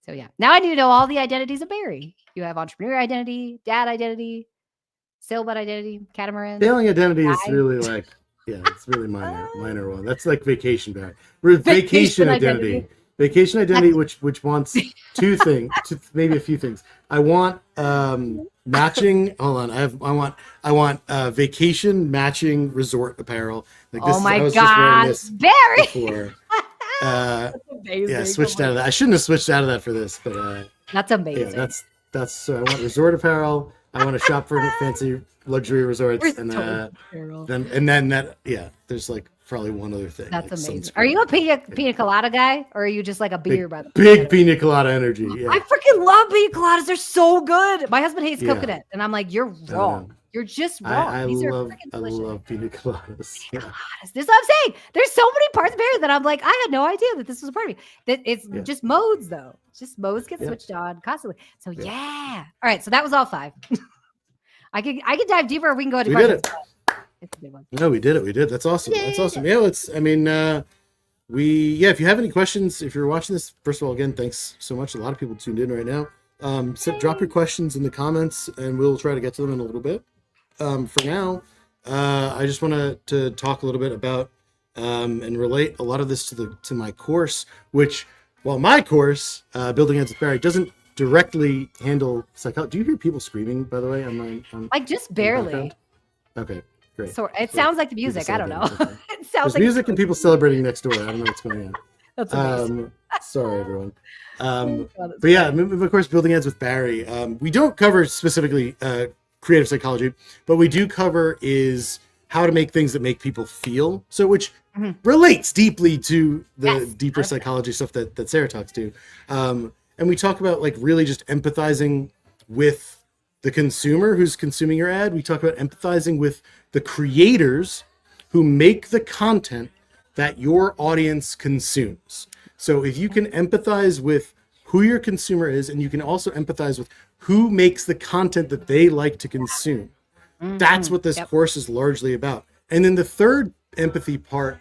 So yeah, now I need to know all the identities of Barry. You have entrepreneur identity, dad identity, Sailboat identity, catamaran. Failing identity is Guy? really like, yeah, it's really minor one. That's like vacation back. Vacation identity. Vacation identity, which wants two things, maybe a few things. I want matching. Hold on, I want vacation matching resort apparel. Like this, Oh my I was just wearing gosh, this Barry! before. That's amazing. Yeah, switched out of that. I shouldn't have switched out of that for this, but That's amazing. yeah, that's. So I want resort apparel. I want to shop for fancy luxury resorts, and then that, yeah. There's like probably one other thing. That's like amazing. sunscreen. Are you a pina colada guy, or are you just like a beer brother? Big pina colada energy. Yeah. I freaking love pina coladas. They're so good. My husband hates Yeah. coconut, and I'm like, you're wrong. You're just wrong. I These love are freaking delicious. I love pina coladas. Yeah. This is what I'm saying. There's so many parts of Barry that I'm like, I had no idea that this was a part of me. That it's just modes though. It's just modes get switched on constantly. So yeah. All right. So that was all 5. I can dive deeper. Or we can go into We did questions. it. It's a good one. No, we did it. We did. That's awesome. That's awesome. Yeah, let's. I mean, if you have any questions, if you're watching this, first of all, again, thanks so much. A lot of people tuned in right now. So drop your questions in the comments, and we'll try to get to them in a little bit. For now, I just want to talk a little bit about and relate a lot of this to my course, which, while my course, Building Heads with Barry, doesn't directly handle psychology. Do you hear people screaming, by the way? Like just barely. Okay, great. So it sounds like the music. I don't know. Okay. It sounds There's like music and people celebrating next door. I don't know what's going on. That's amazing. Sorry, everyone. But yeah, of course, Building Heads with Barry. We don't cover specifically creative psychology, but we do cover is how to make things that make people feel. So, which relates deeply to the deeper psychology stuff that Sarah talks to. And we talk about like really just empathizing with the consumer who's consuming your ad. We talk about empathizing with the creators who make the content that your audience consumes. So if you can empathize with who your consumer is, and you can also empathize with who makes the content that they like to consume, that's what this course is largely about. And then the third empathy part,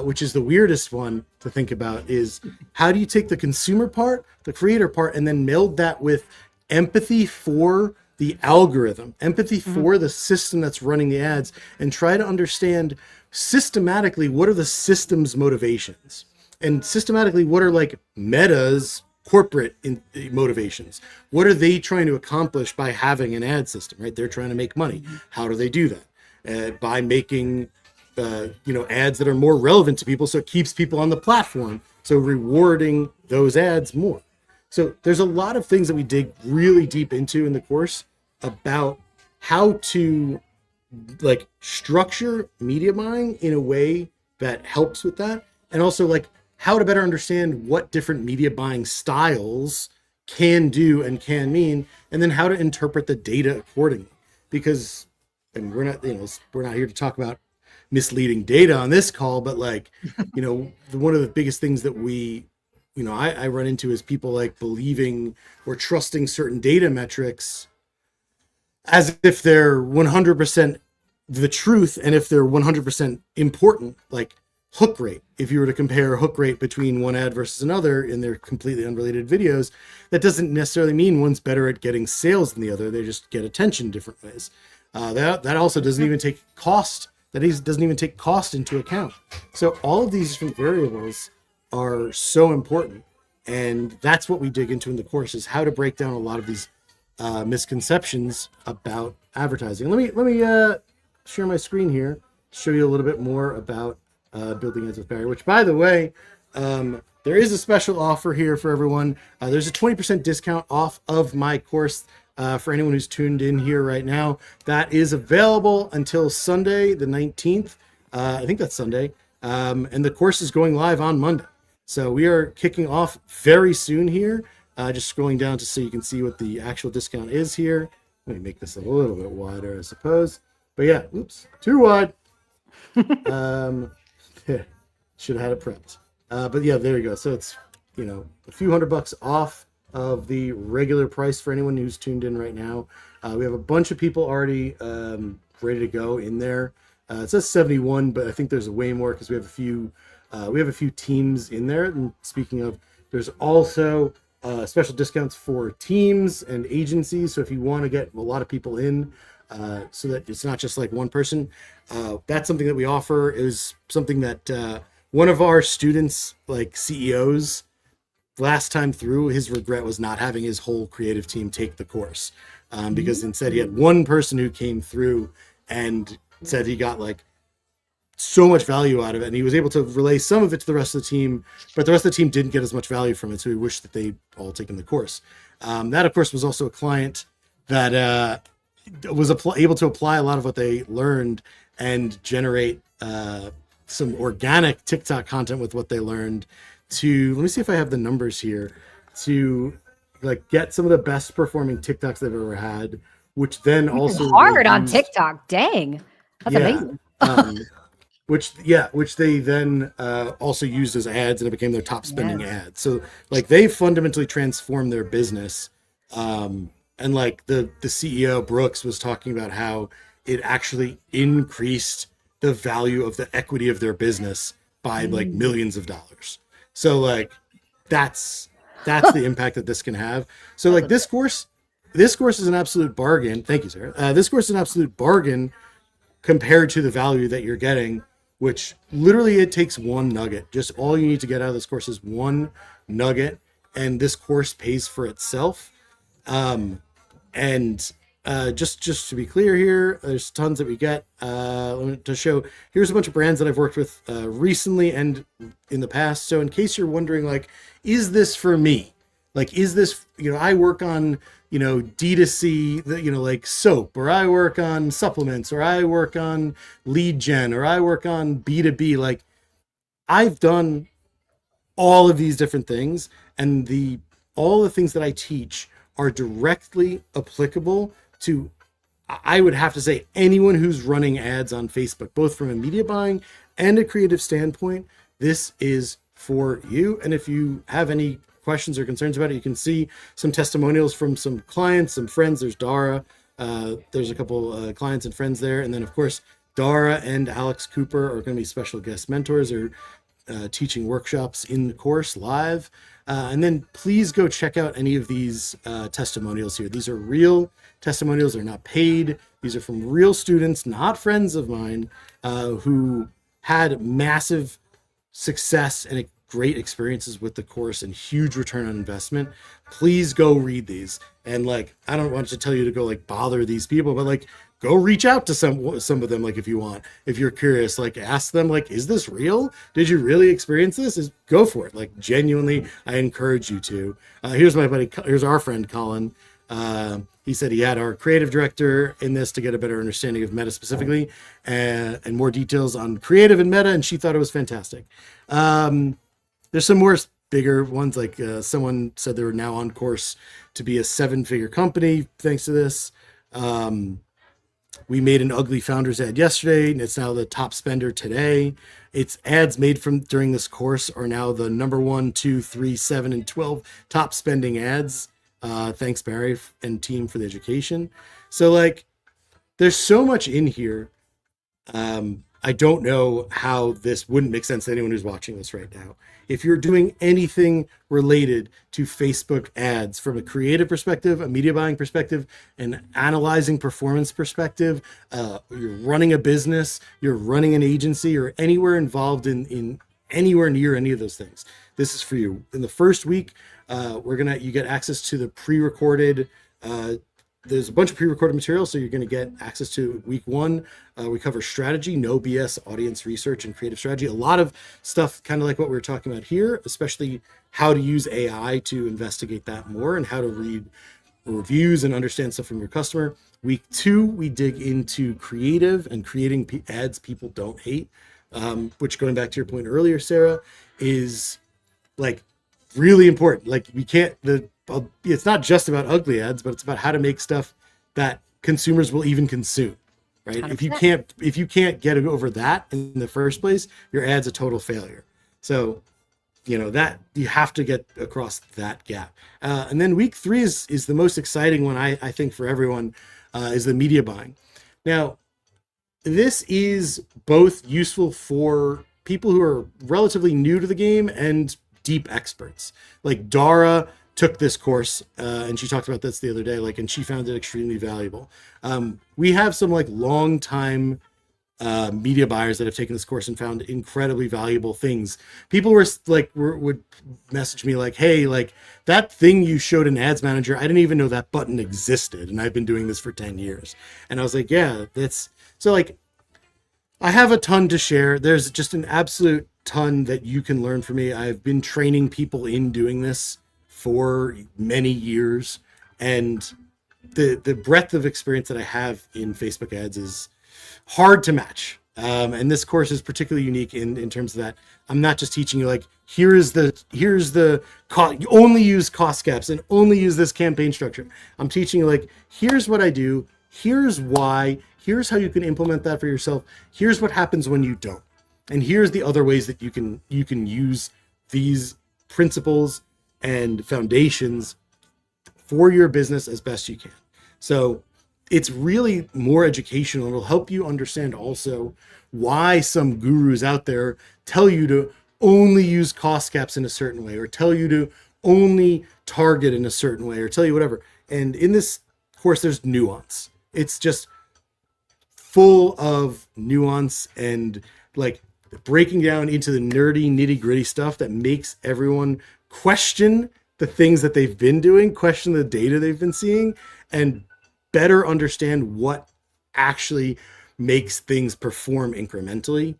which is the weirdest one to think about, is how do you take the consumer part, the creator part, and then meld that with empathy for the algorithm, empathy for the system that's running the ads, and try to understand systematically what are the system's motivations, and systematically what are like Meta's corporate motivations. What are they trying to accomplish by having an ad system, right? They're trying to make money. How do they do that? By making ads that are more relevant to people, so it keeps people on the platform, so rewarding those ads more. So there's a lot of things that we dig really deep into in the course about how to like structure media buying in a way that helps with that, and also like how to better understand what different media buying styles can do and can mean, and then how to interpret the data accordingly. Because, and we're not here to talk about misleading data on this call, but like, one of the biggest things that I run into is people like believing or trusting certain data metrics as if they're 100% the truth, and if they're 100% important, like hook rate. If you were to compare hook rate between one ad versus another in their completely unrelated videos, that doesn't necessarily mean one's better at getting sales than the other. They just get attention different ways. That also doesn't even take cost. Doesn't even take cost into account. So all of these different variables are so important, and that's what we dig into in the course, is how to break down a lot of these misconceptions about advertising. Let me share my screen here, show you a little bit more about Building Heads with Barry, which, by the way, there is a special offer here for everyone. There's a 20% discount off of my course for anyone who's tuned in here right now. That is available until Sunday, the 19th. I think that's Sunday. And the course is going live on Monday. So we are kicking off very soon here. Just scrolling down so you can see what the actual discount is here. Let me make this a little bit wider, I suppose. But yeah, oops, too wide. Should have had it prepped. But yeah, there you go. So it's, a few $100 off of the regular price for anyone who's tuned in right now. We have a bunch of people already ready to go in there. It says 71, but I think there's way more because we have a few teams in there. And speaking of, there's also special discounts for teams and agencies. So if you want to get a lot of people in, so that it's not just like one person. That's something that we offer. It was something that one of our students, like CEOs, last time through, his regret was not having his whole creative team take the course, because instead he had one person who came through and said he got like so much value out of it, and he was able to relay some of it to the rest of the team, but the rest of the team didn't get as much value from it, so he wished that they'd all taken the course. That of course was also a client that was able to apply a lot of what they learned and generate some organic TikTok content with what they learned to, let me see if I have the numbers here, to like get some of the best performing TikToks they've ever had, which then also hard on TikTok. Dang, that's amazing. Which they then also used as ads, and it became their top spending ad. So like they fundamentally transformed their business. And like the CEO Brooks was talking about how it actually increased the value of the equity of their business by like millions of dollars. So like that's the impact that this can have. So like this course is an absolute bargain. Thank you, Sarah. This course is an absolute bargain compared to the value that you're getting, which literally it takes one nugget. Just all you need to get out of this course is one nugget, and this course pays for itself. Just to be clear here, there's tons that we get to show. Here's a bunch of brands that I've worked with recently and in the past. So in case you're wondering, like, is this for me? Like, is this, I work on, D2C, like soap, or I work on supplements, or I work on lead gen, or I work on B2B. Like, I've done all of these different things, and all the things that I teach are directly applicable to, I would have to say, anyone who's running ads on Facebook, both from a media buying and a creative standpoint. This is for you. And if you have any questions or concerns about it, you can see some testimonials from some clients, some friends. There's Dara. There's a couple clients and friends there. And then, of course, Dara and Alex Cooper are going to be special guest mentors or teaching workshops in the course live. And then please go check out any of these testimonials here. These are real testimonials. They're not paid. These are from real students, not friends of mine, who had massive success and great experiences with the course and huge return on investment. Please go read these. And like, I don't want to tell you to go like bother these people, but like, go reach out to some of them. Like, if you want, if you're curious, like ask them, like, is this real? Did you really experience this? Go for it. Like, genuinely, I encourage you to. Here's our friend, Colin. He said he had our creative director in this to get a better understanding of Meta specifically and more details on creative and Meta. And she thought it was fantastic. There's some more bigger ones. Like someone said they were now on course to be a 7-figure company thanks to this. We made an ugly founders ad yesterday, and it's now the top spender today. Its ads made during this course are now the number 1, 2, 3, 7, and 12 top spending ads. Thanks, Barry and team, for the education. So like, there's so much in here. I don't know how this wouldn't make sense to anyone who's watching this right now. If you're doing anything related to Facebook ads from a creative perspective, a media buying perspective, an analyzing performance perspective, you're running a business, you're running an agency, or anywhere involved in anywhere near any of those things, this is for you. In the first week, you get access to the pre-recorded, there's a bunch of pre-recorded material, so you're going to get access to week 1. We cover strategy, no BS, audience research, and creative strategy. A lot of stuff kind of like what we were talking about here, especially how to use AI to investigate that more and how to read reviews and understand stuff from your customer. Week 2, we dig into creative and creating ads people don't hate, which, going back to your point earlier, Sarah, is like really important. Like, it's not just about ugly ads, but it's about how to make stuff that consumers will even consume, right? 100%. If you can't get over that in the first place, your ad's a total failure. So, that you have to get across that gap. And then week 3 is the most exciting one, I think, for everyone, is the media buying. Now, this is both useful for people who are relatively new to the game and deep experts. Like Dara took this course, and she talked about this the other day, like, and she found it extremely valuable. We have some like long time media buyers that have taken this course and found incredibly valuable things. People were like, would message me like, hey, like that thing you showed in Ads Manager, I didn't even know that button existed. And I've been doing this for 10 years. And I was like, yeah, that's so like, I have a ton to share. There's just an absolute ton that you can learn from me. I've been training people in doing this for many years. And the breadth of experience that I have in Facebook ads is hard to match. And this course is particularly unique in terms of that I'm not just teaching you like, here's the cost, you only use cost caps and only use this campaign structure. I'm teaching you like, here's what I do. Here's why. Here's how you can implement that for yourself. Here's what happens when you don't. And here's the other ways that you can use these principles and foundations for your business as best you can. So it's really more educational. It'll help you understand also why some gurus out there tell you to only use cost caps in a certain way, or tell you to only target in a certain way, or tell you whatever. And in this course, there's nuance. It's just full of nuance and like breaking down into the nerdy, nitty gritty stuff that makes everyone question the things that they've been doing, question the data they've been seeing, and better understand what actually makes things perform incrementally.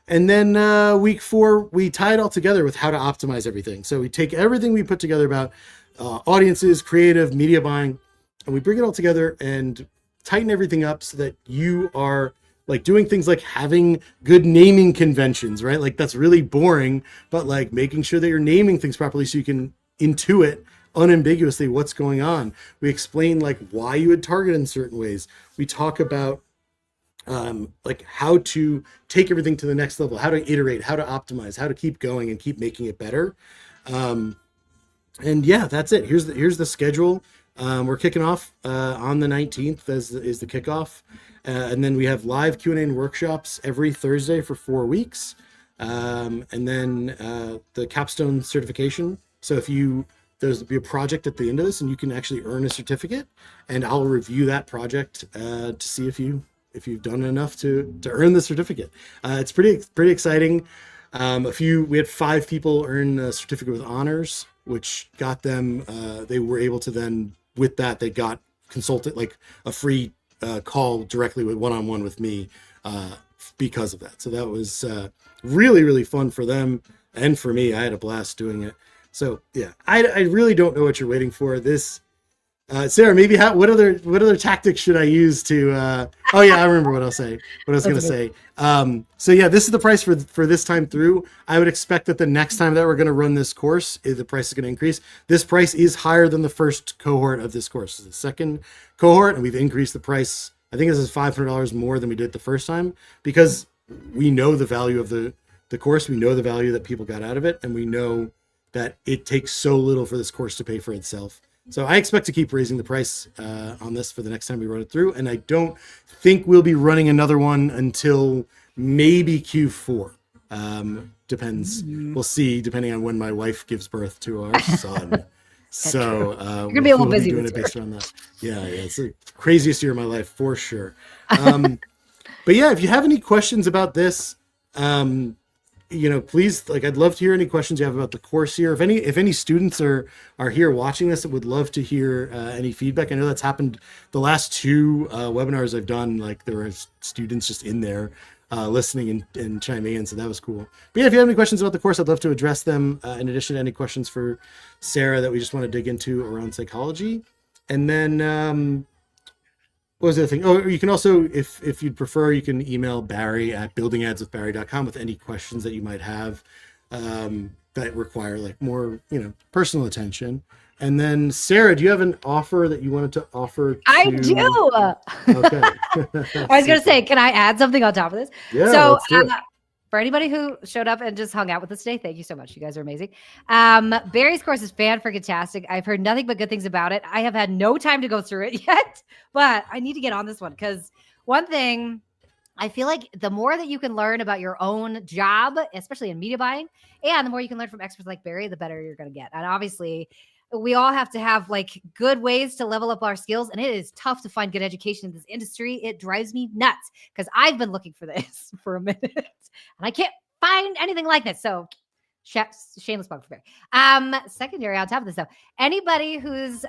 And then week 4, we tie it all together with how to optimize everything. So we take everything we put together about audiences, creative, media buying, and we bring it all together and tighten everything up so that you are like doing things like having good naming conventions, right? Like that's really boring, but like making sure that you're naming things properly so you can intuit unambiguously what's going on. We explain like why you would target in certain ways. We talk about like how to take everything to the next level, how to iterate, how to optimize, how to keep going and keep making it better. And yeah, that's it. Here's the schedule. We're kicking off on the 19th is the kickoff. And then we have live Q&A and workshops every Thursday for 4 weeks. And then the capstone certification. So there's be a project at the end of this and you can actually earn a certificate, and I'll review that project to see if you've done enough to earn the certificate. It's pretty exciting. We had 5 people earn a certificate with honors, which got them, they were able to then, with that, they got consulted, like a free call directly with one-on-one with me because of that. So that was really, really fun for them and for me. I had a blast doing it. So yeah, I really don't know what you're waiting for. This, Sarah, maybe what other tactics should I use to? Oh yeah, I remember what I'll say. What I was going to say. So yeah, this is the price for this time through. I would expect that the next time that we're going to run this course, the price is going to increase. This price is higher than the first cohort of this course. It's the second cohort, and we've increased the price. I think this is $500 more than we did the first time because we know the value of the course. We know the value that people got out of it, and we know that it takes so little for this course to pay for itself. So I expect to keep raising the price on this for the next time we run it through. And I don't think we'll be running another one until maybe Q4. Depends. We'll see, depending on when my wife gives birth to our son. So you're going to be a little busy doing it based around that. Yeah, it's the craziest year of my life for sure. But yeah, if you have any questions about this, please, like, I'd love to hear any questions you have about the course here. If any students are here watching this, I would love to hear any feedback. I know that's happened the last 2 webinars I've done. Like there were students just in there listening and chiming in. So that was cool. But yeah, if you have any questions about the course, I'd love to address them. In addition to any questions for Sarah that we just want to dig into around psychology. And then, what was the other thing? Oh, you can also, if you'd prefer, you can email Barry at buildingadswithbarry.com with any questions that you might have that require like more, personal attention. And then Sarah, do you have an offer that you wanted to offer? I do. Okay. I was going to say, can I add something on top of this? Yeah, so let's do it. For anybody who showed up and just hung out with us today, thank you so much. You guys are amazing. Barry's course is fan-freaking-tastic. I've heard nothing but good things about it. I have had no time to go through it yet, but I need to get on this one because one thing, I feel like the more that you can learn about your own job, especially in media buying, and the more you can learn from experts like Barry, the better you're going to get. And obviously, we all have to have like good ways to level up our skills. And it is tough to find good education in this industry. It drives me nuts because I've been looking for this for a minute and I can't find anything like this. So shameless plug for Barry. Secondary on top of this though, anybody who's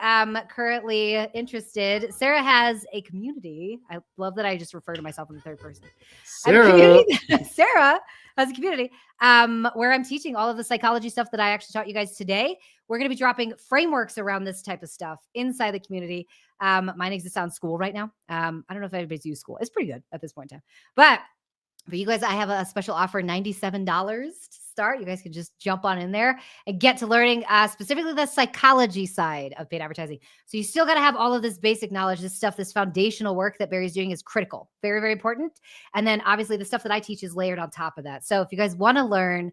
currently interested, Sarah has a community. I love that I just refer to myself in the third person. Sarah. Sarah has a community where I'm teaching all of the psychology stuff that I actually taught you guys today. We're going to be dropping frameworks around this type of stuff inside the community. Mine exists on School right now. I don't know if anybody's used School. It's pretty good at this point in time. But for you guys, I have a special offer, $97 to start. You guys can just jump on in there and get to learning specifically the psychology side of paid advertising. So you still got to have all of this basic knowledge, this stuff, this foundational work that Barry's doing is critical, very, very important. And then obviously the stuff that I teach is layered on top of that. So if you guys want to learn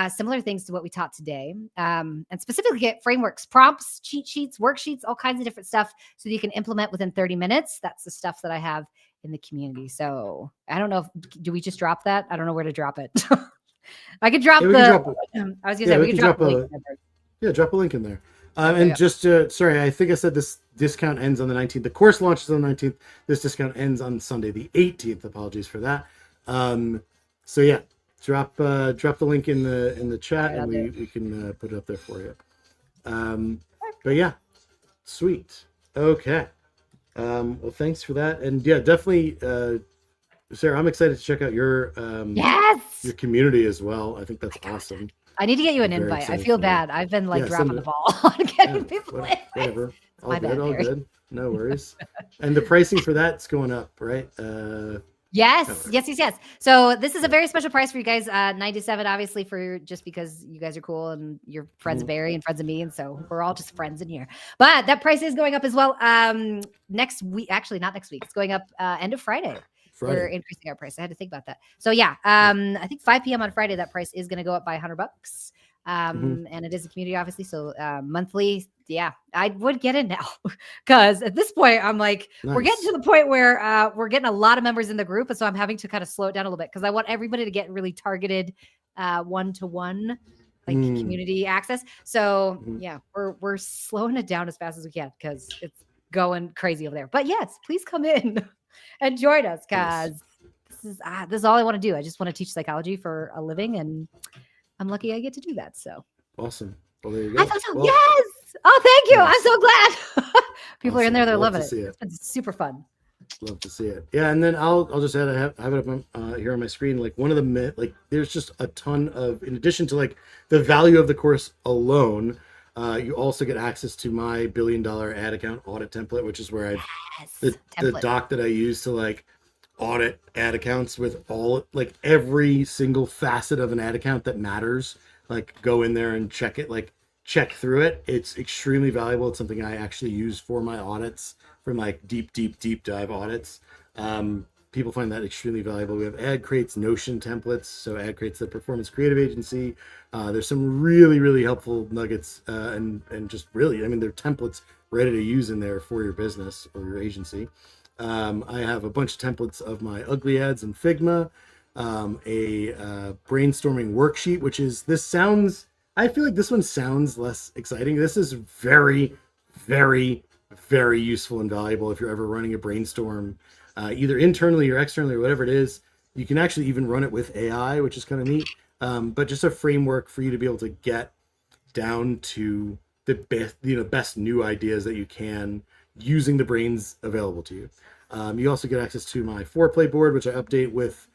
similar things to what we taught today, and specifically get frameworks, prompts, cheat sheets, worksheets, all kinds of different stuff so that you can implement within 30 minutes. That's the stuff that I have in the community. So I don't know do we just drop that? I don't know where to drop it. I could drop I was gonna say we could drop a link. Yeah, drop a link in there. And just sorry, I think I said this discount ends on the 19th. The course launches on the 19th. This discount ends on Sunday the 18th. Apologies for that. So yeah, drop the link in the chat, and we can put it up there for you. But yeah, sweet. Okay. Well, thanks for that. And yeah, definitely, Sarah, I'm excited to check out your your community as well. I think that's awesome. I need to get you an invite. I feel bad. I've been like dropping the ball on getting people in. Whatever. All good. No worries. And the pricing for that's going up, right? Yes. So this is a very special price for you guys. 97, obviously, for just because you guys are cool and you're friends of Barry and friends of me, and so we're all just friends in here. But that price is going up as well. Next week, actually, not next week. It's going up end of Friday. We're increasing our price. I had to think about that. So yeah, I think 5 p.m. on Friday, that price is going to go up by $100. And it is a community, obviously. So monthly, yeah, I would get in now because at this point, I'm like, we're getting to the point where we're getting a lot of members in the group. And so I'm having to kind of slow it down a little bit because I want everybody to get really targeted one-to-one like community access. So yeah, we're slowing it down as fast as we can because it's going crazy over there. But yes, please come in and join us because this is all I want to do. I just want to teach psychology for a living, and I'm lucky I get to do that. So awesome. Well, there you go. I thought so. Well, yes. Oh, thank you. I'm so glad. People are in there. They're loving it. It's super fun. Love to see it. Yeah. And then I'll just add, I have it up here on my screen. Like one of the, like, there's just a ton of, in addition to like the value of the course alone, you also get access to my $1 billion ad account audit template, which is where the doc that I use to like audit ad accounts with all, like every single facet of an ad account that matters. Like go in there and check it, like check through it. It's extremely valuable. It's something I actually use for my audits, for my deep dive audits. People find that extremely valuable. We have ad crates, Notion templates. So ad crates, the performance creative agency. There's some really helpful nuggets and just really, I mean, they're templates ready to use in there for your business or your agency. I have a bunch of templates of my ugly ads in Figma, a brainstorming worksheet, which is, I feel like this one sounds less exciting. This is very useful and valuable if you're ever running a brainstorm, either internally or externally or whatever it is. You can actually even run it with AI, which is kind of neat. But just a framework for you to be able to get down to the best new ideas that you can using the brains available to you. You also get access to my foreplay board, which I update with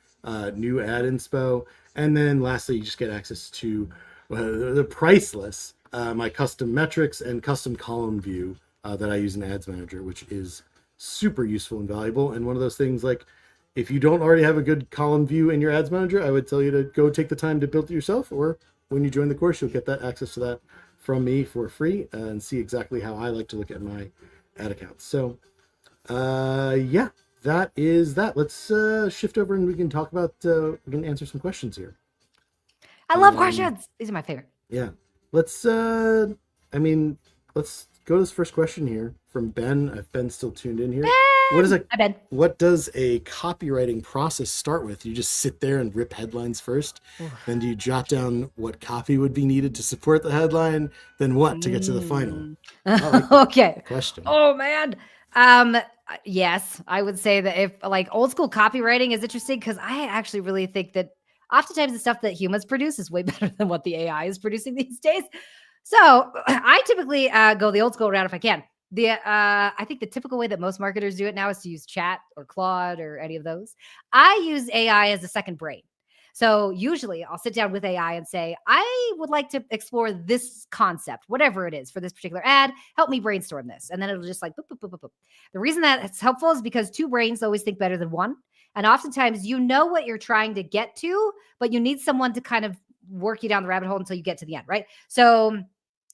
new ad inspo. And then lastly, you just get access to the priceless, my custom metrics and custom column view that I use in Ads Manager, which is super useful and valuable. And one of those things, like if you don't already have a good column view in your Ads Manager, I would tell you to go take the time to build it yourself, or when you join the course, you'll get that access to that from me for free and see exactly how I like to look at my ad accounts. So yeah, that is that. Let's shift over and we can talk about, we can answer some questions here. I love questions. These are my favorite. Yeah. Let's go to this first question here from Ben. If Ben's still tuned in here. what is a I'm dead. what does a copywriting process start with? You just sit there and rip headlines first. Then do you jot down what copy would be needed to support the headline? Then what to get to the final? Mm. I like that Okay. question. Oh man. Um, yes, I would say that if like old school copywriting is interesting because I actually really think that oftentimes the stuff that humans produce is way better than what the AI is producing these days. So I typically go the old school route if I can. I think the typical way that most marketers do it now is to use chat or Claude or any of those. I use AI as a second brain. So usually I'll sit down with AI and say, I would like to explore this concept, whatever it is for this particular ad. Help me brainstorm this. And then it'll just like, boop, boop, boop, boop, boop. The reason that it's helpful is because two brains always think better than one. And oftentimes you know what you're trying to get to, but you need someone to kind of work you down the rabbit hole until you get to the end, right? So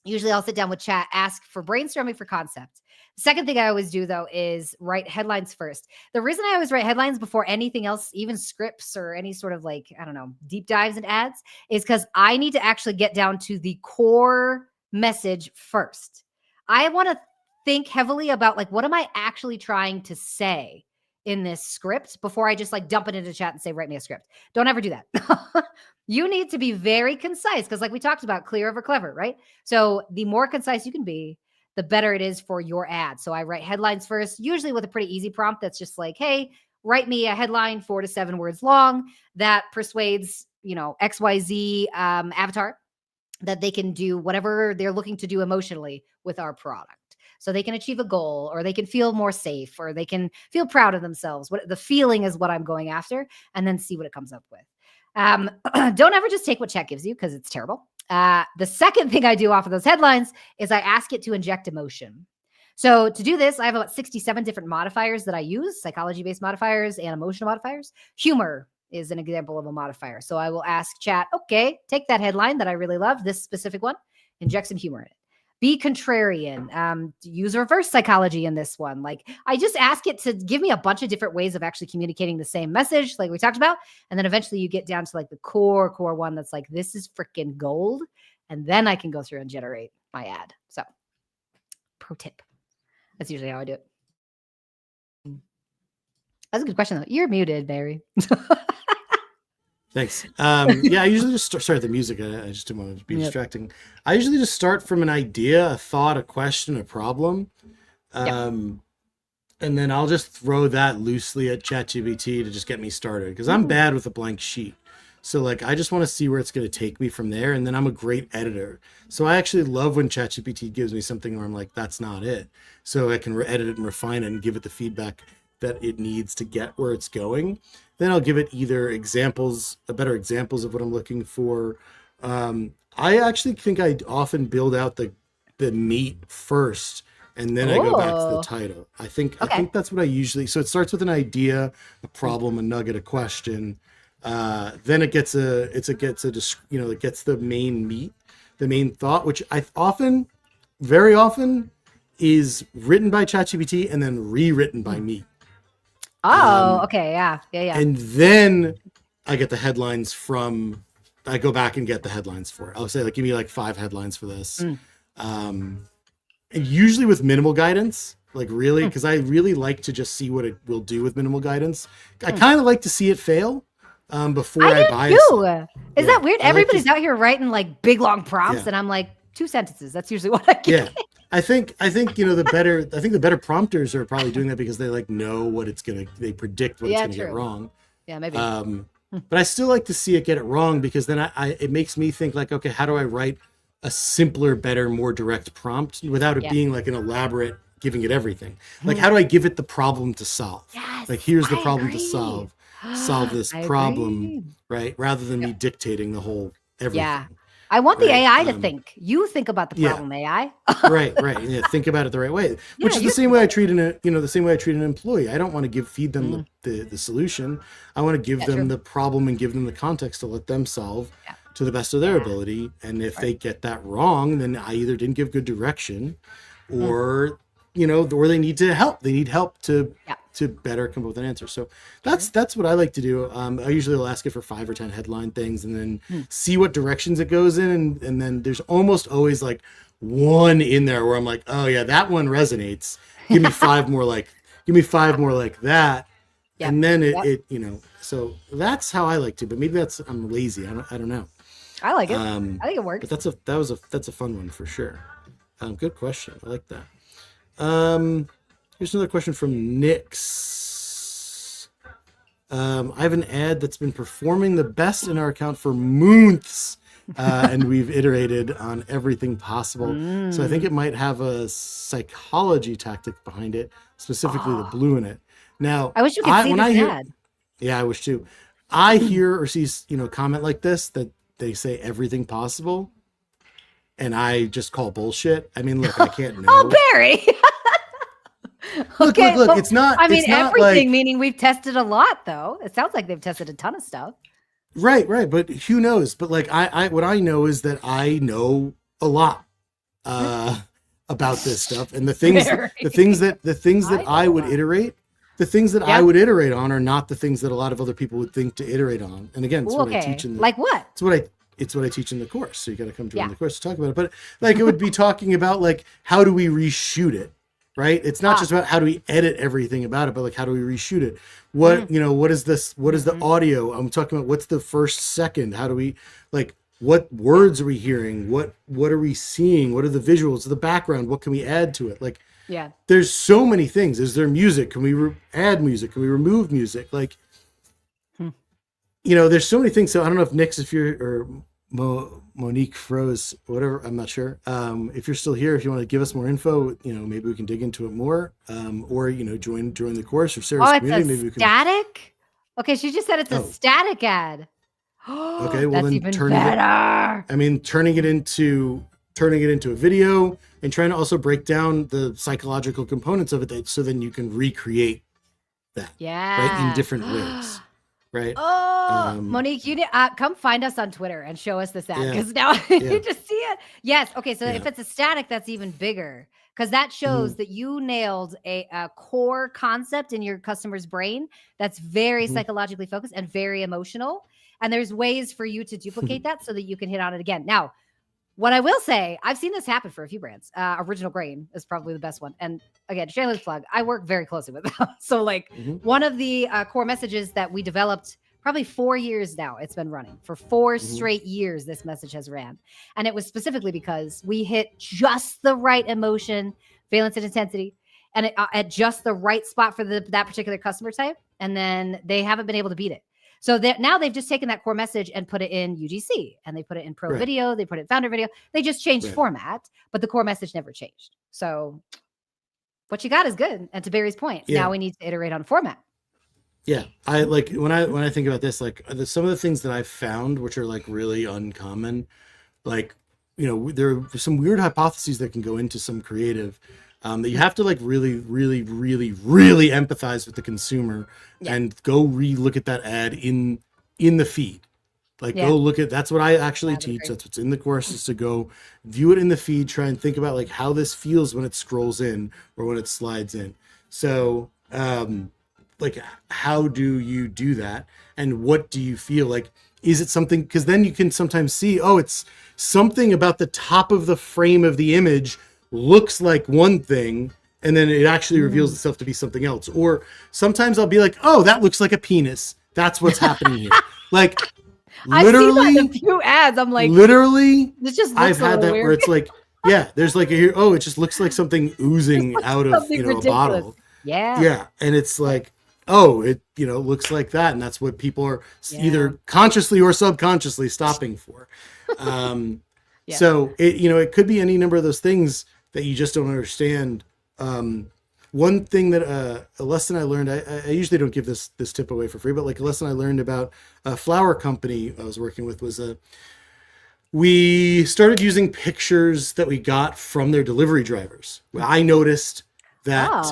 usually I'll sit down with chat, ask for brainstorming for concepts. The second thing I always do though is write headlines first. The reason I always write headlines before anything else, even scripts or any sort of like, I don't know, deep dives and ads, is because I need to actually get down to the core message first. I want to think heavily about like, what am I actually trying to say in this script before I just like dump it into chat and say, write me a script. Don't ever do that. You need to be very concise because like we talked about, clear over clever, right? So the more concise you can be, the better it is for your ad. So I write headlines first, usually with a pretty easy prompt that's just like, hey, write me a headline 4 to 7 words long that persuades, XYZ avatar that they can do whatever they're looking to do emotionally with our product. So they can achieve a goal or they can feel more safe or they can feel proud of themselves. What the feeling is what I'm going after, and then see what it comes up with. Don't ever just take what chat gives you because it's terrible. The second thing I do off of those headlines is I ask it to inject emotion. So to do this, I have about 67 different modifiers that I use, psychology-based modifiers and emotional modifiers. Humor is an example of a modifier. So I will ask chat, okay, take that headline that I really love, this specific one, inject some humor in it. Be contrarian, use reverse psychology in this one. Like I just ask it to give me a bunch of different ways of actually communicating the same message like we talked about. And then eventually you get down to like the core one that's like, this is freaking gold. And then I can go through and generate my ad. So pro tip. That's usually how I do it. That's a good question though. You're muted, Barry. Thanks. Yeah, I usually just start the music. I just didn't want to be distracting. I usually just start from an idea, a thought, a question, a problem. And then I'll just throw that loosely at ChatGPT to just get me started because I'm bad with a blank sheet. So like, I just want to see where it's going to take me from there. And then I'm a great editor. So I actually love when ChatGPT gives me something where I'm like, that's not it. So I can edit it and refine it and give it the feedback that it needs to get where it's going. Then I'll give it either better examples of what I'm looking for. I actually think I often build out the meat first, and then I go back to the title. I think that's what I usually. So it starts with an idea, a problem, a nugget, a question. Then it gets it gets the main meat, the main thought, which very often, is written by ChatGPT and then rewritten by me. Oh, okay. Yeah. And then I get the headlines I go back and get the headlines for it. I'll say like, give me like 5 headlines for this. And usually with minimal guidance, like really, because I really like to just see what it will do with minimal guidance. I kind of like to see it fail before I buy it. Is that weird? Everybody's out here writing like big long prompts and I'm like 2 sentences. That's usually what I get. Yeah. I think the better prompters are probably doing that because they like know what they predict what it's gonna get wrong. Yeah, maybe. But I still like to see it get it wrong because then it makes me think like, okay, how do I write a simpler, better, more direct prompt without it being like an elaborate giving it everything? Like, how do I give it the problem to solve? Yes, like, here's the problem to solve this problem, right? Rather than me dictating the whole everything. Yeah. I want the AI to think. You think about the problem, AI. right. Yeah, think about it the right way. Which is the same way I treat an employee. I don't want to feed them the solution. I want to give them the problem and give them the context to let them solve to the best of their ability. And if they get that wrong, then I either didn't give good direction, or or they need help. They need help to better come up with an answer. So that's what I like to do. I usually will ask it for 5 or 10 headline things and then see what directions it goes in. And then there's almost always like one in there where I'm like, oh yeah, that one resonates. Give me 5 more like give me 5 more like that. Yep. And then Yep. it, you know, so that's how I like to, but maybe I'm lazy. I don't know. I like it. I think it works. But that's a fun one for sure. Good question. I like that. Here's another question from Nix. I have an ad that's been performing the best in our account for months, and we've iterated on everything possible. So I think it might have a psychology tactic behind it, specifically the blue in it. Now, I wish you could see this ad. Yeah, I wish too. I hear or see, comment like this that they say everything possible, and I just call bullshit. I mean, look, I can't know. Oh, Barry. Look, it's not. I mean, not everything, like, meaning we've tested a lot, though. It sounds like they've tested a ton of stuff. Right. But who knows? But like, what I know is that I know a lot about this stuff, and the things that I would iterate. The things that I would iterate on are not the things that a lot of other people would think to iterate on. And again, it's what I teach in the, like what? It's what I teach in the course. So you got to come join the course to talk about it. But like, it would be talking about like, how do we reshoot it? Right. It's not just about how do we edit everything about it, but like, how do we reshoot it? What, what is this? What is the audio? I'm talking about what's the first second? How do we like, what words are we hearing? What are we seeing? What are the visuals, the background? What can we add to it? Like, there's so many things. Is there music? Can we add music? Can we remove music? Like, there's so many things. So I don't know if Nix, if you're, or Monique froze, whatever. I'm not sure. If you're still here, if you want to give us more info, maybe we can dig into it more. Or, join the course or Sarah's community. Maybe we can. Static? Okay. She just said it's a static ad. Okay. Well, that's then even better. turning it into a video and trying to also break down the psychological components of it so then you can recreate that right in different ways, right? Monique, you need, come find us on Twitter and show us this ad because now I need to see it. Yes. Okay. So if it's a static, that's even bigger because that shows that you nailed a core concept in your customer's brain that's very psychologically focused and very emotional. And there's ways for you to duplicate that so that you can hit on it again. Now, what I will say, I've seen this happen for a few brands. Original Grain is probably the best one. And again, shameless plug, I work very closely with them. So like one of the core messages that we developed probably 4 years now, it's been running for 4 straight years. This message has ran. And it was specifically because we hit just the right emotion, valence and intensity, and at just the right spot for that particular customer type. And then they haven't been able to beat it. So now they've just taken that core message and put it in UGC, and they put it in Pro Video, they put it in Founder Video. They just changed format, but the core message never changed. So what you got is good. And to Barry's point, now we need to iterate on format. Yeah, I like when I think about this, like some of the things that I've found, which are like really uncommon, like there are some weird hypotheses that can go into some creative. That you have to like really, really, really, really empathize with the consumer and go re-look at that ad in the feed. Like go look at, that's what I actually teach. That's what's in the course, is to go view it in the feed, try and think about like how this feels when it scrolls in or when it slides in. So like how do you do that? And what do you feel like? Is it something, because then you can sometimes see, it's something about the top of the frame of the image looks like one thing, and then it actually reveals itself to be something else. Or sometimes I'll be like, that looks like a penis. That's what's happening here. Like literally, I've seen that in a few ads. I'm like, literally, this just looks I've had that weird. where it's like, there's like it just looks like something oozing out of a bottle. Yeah. And it's like, it looks like that. And that's what people are either consciously or subconsciously stopping for. So it could be any number of those things that you just don't understand. One thing that a lesson I learned, I usually don't give this tip away for free, but like a lesson I learned about a flower company I was working with was we started using pictures that we got from their delivery drivers. I noticed that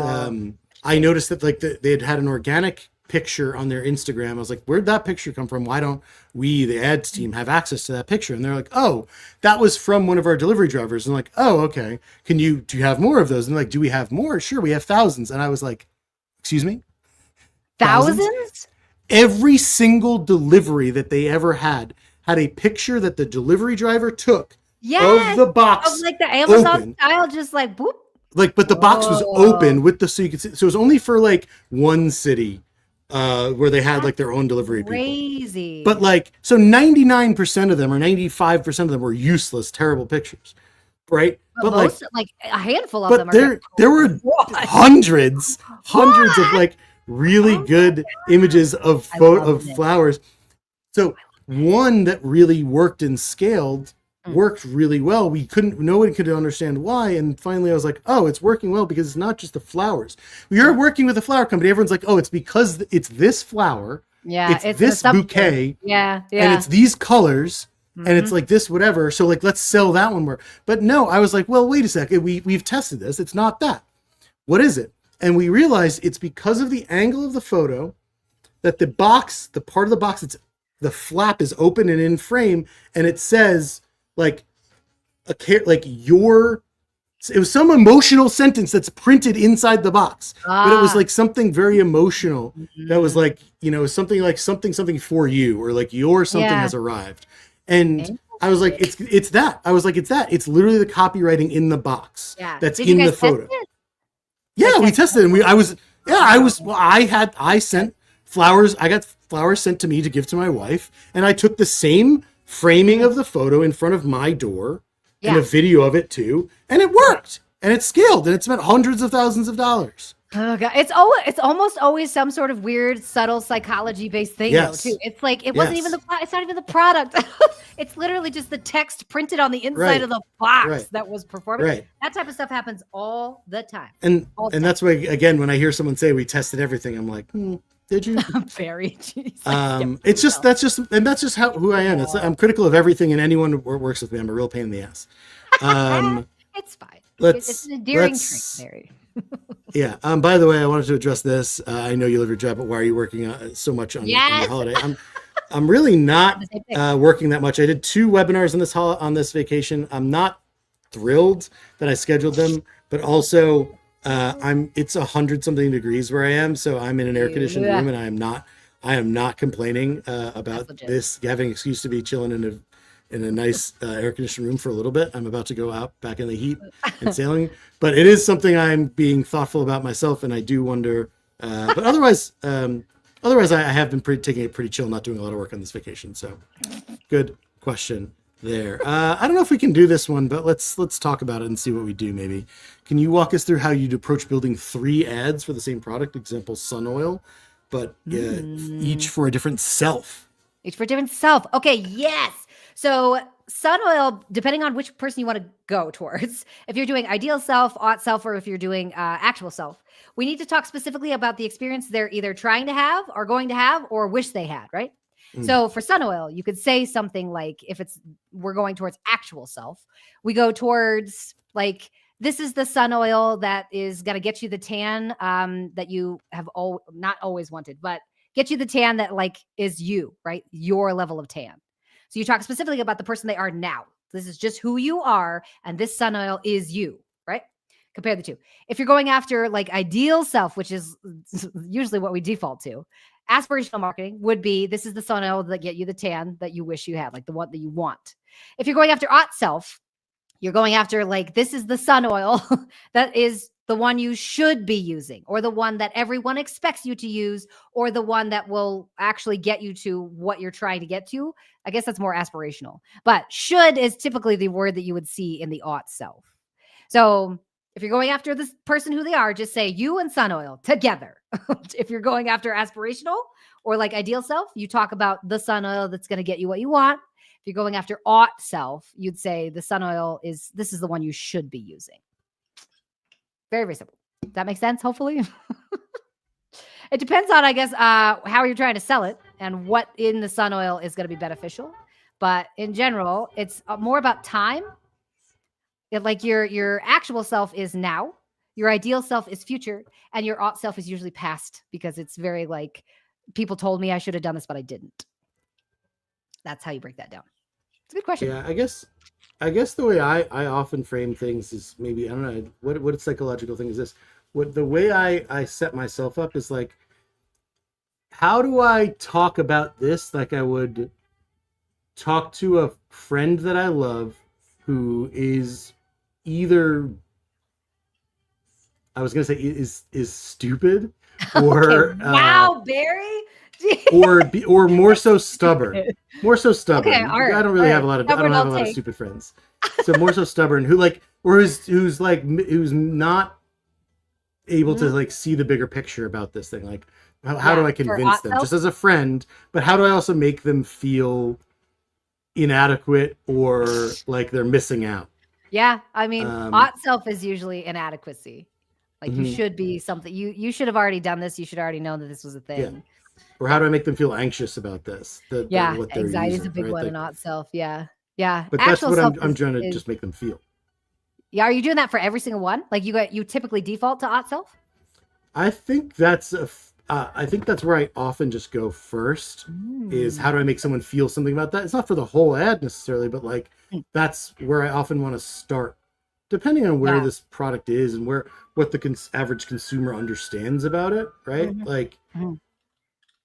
like they had an organic picture on their Instagram. I was like, where'd that picture come from? Why don't we, the ads team, have access to that picture? And they're like, that was from one of our delivery drivers. And I'm like, okay. Do you have more of those? And they're like, do we have more? Sure, we have thousands. And I was like, excuse me? Thousands? Every single delivery that they ever had a picture that the delivery driver took of the box. Of like the Amazon style, just like boop. like, but the box was Oh, open with the, so you could see, so it was only for like one city, where they had like that's their own delivery people. But crazy. like, so 99% of them or 95% of them were useless, terrible pictures, right? But But like, most, like a handful of them but are good. there were What? hundreds of What? like really Oh my good images of God. I love of it. flowers. So one that really worked and scaled Mm. worked really well. No one could understand why. And finally I was like, oh, it's working well because it's not just the flowers. You're Yeah. working with a flower company. Everyone's like, oh, it's because it's this flower, Yeah, it's it's in a this substrate. bouquet, Yeah, and yeah. it's these colors, and it's Mhm. like this whatever, so like let's sell that one more. But no, I was like, well, wait a second, we've tested this, it's not that. What is it? And we realized it's because of the angle of the photo, that the box, the part of the box, it's the flap is open and in frame, and it says like like your, it was some emotional sentence that's printed inside the box, but it was Ah. like something very emotional that was Mhm. like, something like something for you, or like your something Yeah. has arrived. And I was like, Interesting. it's that. I was like, it's that. It's literally the copywriting in the box Yeah. that's Did you in the guys test photo. it? Like Yeah, we test tested, and I was, yeah, I Oh, was, well, I sent flowers. I got flowers sent to me to give to my wife, and I took the same framing mhm. of the photo in front of my door and a Yeah. video of it too, and it worked, and it scaled, and it spent hundreds of thousands of dollars. Oh god, it's almost always some sort of weird, subtle psychology-based thing, though. Too. Yes, It's like it wasn't even yes, it's not even the product. It's literally just the text printed on the inside right, of the box right, that was performing. right. That type of stuff happens all the time, And all the and time. that's why, again, when I hear someone say we tested everything, I'm like, did you? Very, jeez, like It's just, skeptical. that's just how who I am. Oh. I'm critical of everything and anyone who works with me. I'm a real pain in the ass. Um, It's fine. It's let's an endearing trait, let's Mary. Yeah. By the way, I wanted to address this. I know you love your job, but why are you working so much on the Yes, holiday? I'm really I had not the same thing. working that much. I did 2 webinars on this vacation. I'm not thrilled that I scheduled them, but also it's 100 something degrees where I am, so I'm in an air conditioned Yeah, room, and I am not complaining that's about legit. this having an excuse to be chilling in a nice air conditioned room for a little bit. I'm about to go out back in the heat and sailing, but it is something I'm being thoughtful about myself, and I do wonder. But otherwise, I have been taking it pretty chill, not doing a lot of work on this vacation. So, good question there. I don't know if we can do this one, but let's talk about it and see what we do. Maybe, can you walk us through how you'd approach building 3 ads for the same product? Example, sun oil, but each Mm. for a different self. Each for different self. Okay, yes. So sun oil, depending on which person you want to go towards, if you're doing ideal self, ought self, or if you're doing actual self, we need to talk specifically about the experience they're either trying to have or going to have or wish they had, right? Mm, So for sun oil, you could say something like, if it's we're going towards actual self, we go towards like, this is the sun oil that is going to get you the tan that you have not always wanted, but get you the tan that like is you, right? Your level of tan. So you talk specifically about the person they are now. This is just who you are, and this sun oil is you, right? Compare the two. If you're going after like ideal self, which is usually what we default to, aspirational marketing would be this is the sun oil that get you the tan that you wish you had, like the one that you want. If you're going after ought self, you're going after like this is the sun oil that is the one you should be using, or the one that everyone expects you to use, or the one that will actually get you to what you're trying to get to. I guess that's more aspirational, but should is typically the word that you would see in the ought self. So if you're going after this person who they are, just say you and sun oil together. If you're going after aspirational or like ideal self, you talk about the sun oil that's going to get you what you want. If you're going after ought self, you'd say the sun oil this is the one you should be using. Very, very simple. Does that make sense? Hopefully. It depends on, I guess, how you're trying to sell it and what in the sun oil is going to be beneficial. But in general, it's more about time. Like your actual self is now, your ideal self is future, and your ought self is usually past because it's very like people told me I should have done this, but I didn't. That's how you break that down. It's a good question. Yeah, I guess the way I often frame things is, maybe, I don't know what psychological thing is this. What the way I set myself up is like, how do I talk about this like I would talk to a friend that I love who is either I was gonna say is stupid, Okay, or wow, Barry. or more so stubborn, more so Okay, stubborn. all right, I don't all really have right. a lot of I Stubborn, don't have I'll a lot of take. stupid friends, so more so stubborn who like or who's not able to Mhm. like see the bigger picture about this thing. Like how do Yeah, I for convince hot them self. just as a friend, but how do I also make them feel inadequate or like they're missing out? Yeah, I mean, Um, ought self is usually inadequacy. Like you mhm, should be something. You should have already done this. You should already know that this was a yeah. thing. Or how Yeah, do I make them feel anxious about this? That yeah. what they're Anxiety is a using, big right? one in Like, ought self. Yeah, yeah. but that's Actual what self I'm trying to is. just make them feel. Yeah, are you doing that for every single one? Like you typically default to ought self? I think that's I think that's where I often just go first. Is how Mm. do I make someone feel something about that? It's not for the whole ad necessarily, but like Mm. that's where I often want to start, depending on where Yeah. this product is and where what the average consumer understands about it, right? Mhm, Like mhm.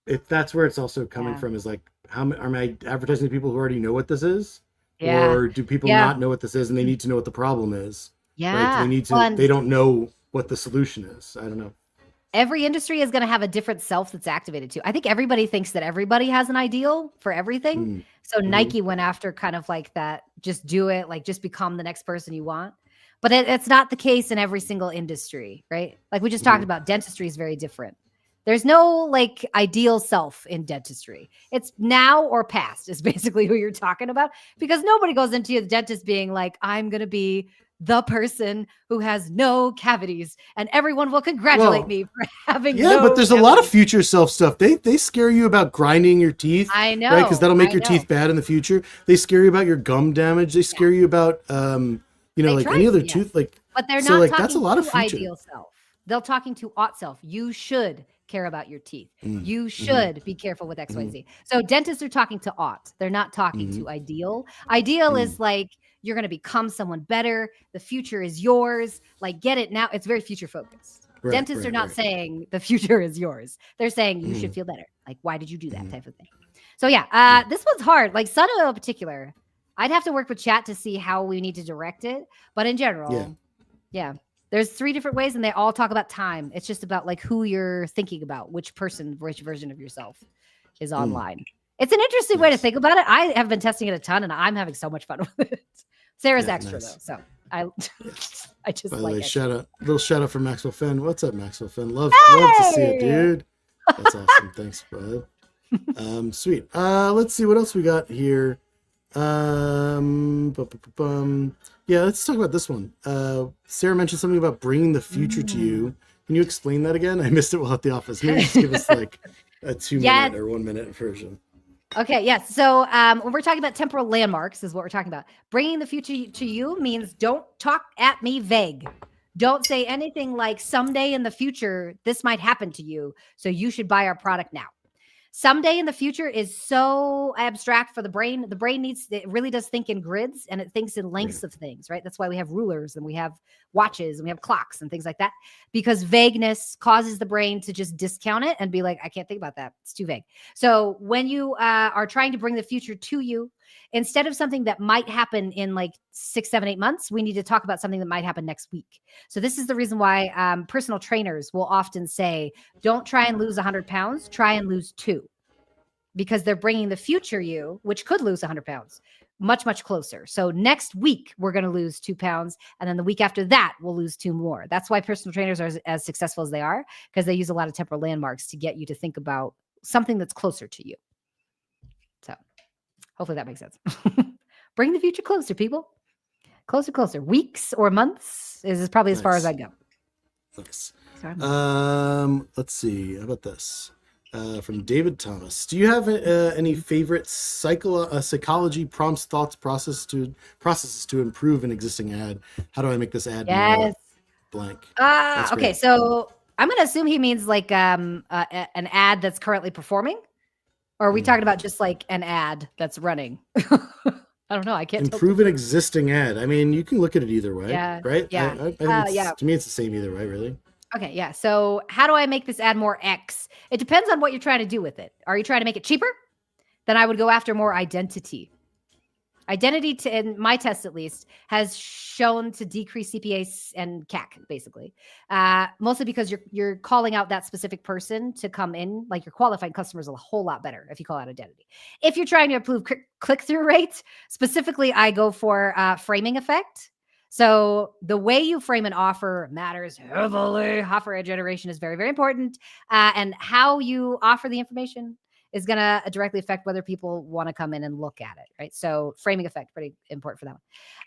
if that's where it's also coming Yeah. from is like am I advertising to people who already know what this is, Yeah. or do people Yeah. not know what this is and they need to know what the problem is, right? Do they Yeah. need Well, to? and They don't know what the solution is. I don't know. every industry is going to have a different self that's activated too. I think everybody thinks that everybody has an ideal for everything. Mm. So Hmm. Nike went after kind of like that, just do it, like just become the next person you want. But it's not the case in every single industry, right? Like we just talked Hmm. about, dentistry is very different. There's no like ideal self in dentistry. It's now or past is basically who you're talking about because nobody goes into the dentist being like, I'm going to be the person who has no cavities and everyone will congratulate Well, me for having yeah, but no there's a lot of cavities. future self stuff. They scare you about grinding your teeth, right? Because that'll make I your know. teeth bad in the future. They scare you about your gum damage. They Yeah, scare you about they like try any to, other yes. tooth. Like But they're so, not like that's a talking lot of to future. ideal self. They're talking to ought self. You should care about your teeth. Mm. You Hmm. should be careful with X, Y, Hmm. Z. So dentists are talking to ought. They're not talking Hmm. to ideal. Ideal Hmm. is like you're going to become someone better. The future is yours. Like get it now. It's very future focused. Right, Dentists are right, not right. saying the future is yours. They're saying you Hmm. should feel better. Like why did you do that type of thing? So yeah, Yeah. this one's hard. Like sun oil in particular. I'd have to work with chat to see how we need to direct it. But in Yeah. general, yeah. There's 3 different ways and they all talk about time. It's just about like who you're thinking about, which person, which version of yourself is Mm. online. It's an interesting way to Nice. think about it. I have been testing it a ton and I'm having so much fun with it. Sarah's Yeah, extra though. nice. So I Yeah. I By just the way, like extra. little shout out from Maxwell Fenn. What's up, Maxwell Fenn? Love to see it, Hey! dude. That's awesome. Thanks, bud. Sweet. Let's see what else we got here. Yeah, let's talk about this one. Sarah mentioned something about bringing the future to Mm. you. Can you explain that again? I missed it while at the office. Maybe just give us like a 2 minute Yes. or 1 minute version. Okay, yes. So when we're talking about temporal landmarks, is what we're talking about. Bringing the future to you means don't talk at me vague. Don't say anything like someday in the future, this might happen to you. So you should buy our product now. Someday in the future is so abstract for the brain. The brain it really does think in grids and it thinks in Right. lengths of things, right? That's why we have rulers and we have watches and we have clocks and things like that, because vagueness causes the brain to just discount it and be like, I can't think about that. It's too vague. So when you are trying to bring the future to you, instead of something that might happen in like 6, 7, 8 months, we need to talk about something that might happen next week. So this is the reason why personal trainers will often say, don't try and lose 100 pounds, try and lose 2, because they're bringing the future you, which could lose 100 pounds, much, much closer. So next week, we're going to lose 2 pounds. And then the week after that, we'll lose 2 more. That's why personal trainers are as successful as they are, because they use a lot of temporal landmarks to get you to think about something that's closer to you. So hopefully that makes sense. Bring the future closer, people. Closer, closer. Weeks or months is probably as far as Nice. I go. Nice. Sorry. Let's see. How about this? From David Thomas. Do you have any favorite psychology prompts, thoughts, processes to improve an existing ad? How do I make this ad more Yes. blank? That's Okay. great. So I'm going to assume he means like an ad that's currently performing. Or are we talking about just like an ad that's running? I don't know. I can't tell. Improve an existing ad. I mean, you can look at it either way, Yeah. right? Yeah. I think Yeah. to me it's the same either way, really. Okay. Yeah. So how do I make this ad more X? It depends on what you're trying to do with it. Are you trying to make it cheaper? Then I would go after more identity. Identity, in my test at least, has shown to decrease CPA and CAC, basically, mostly because you're calling out that specific person to come in. Like, you're qualifying customers a whole lot better if you call out identity. If you're trying to improve click-through rate, specifically, I go for framing effect. So the way you frame an offer matters heavily. Offer generation is very, very important, and how you offer the information is going to directly affect whether people want to come in and look at it, right? So framing effect, pretty important for that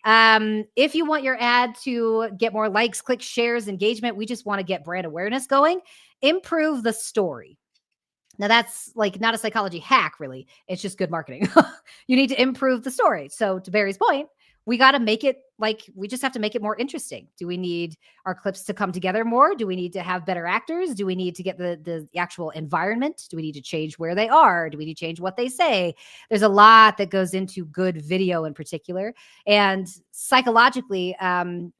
one. If you want your ad to get more likes, clicks, shares, engagement, we just want to get brand awareness going, improve the story. Now, that's like not a psychology hack, really. It's just good marketing. You need to improve the story. So to Barry's point, we got to make it we just have to make it more interesting. Do we need our clips to come together more? Do we need to have better actors? Do we need to get the actual environment? Do we need to change where they are? Do we need to change what they say? There's a lot that goes into good video in particular. And psychologically,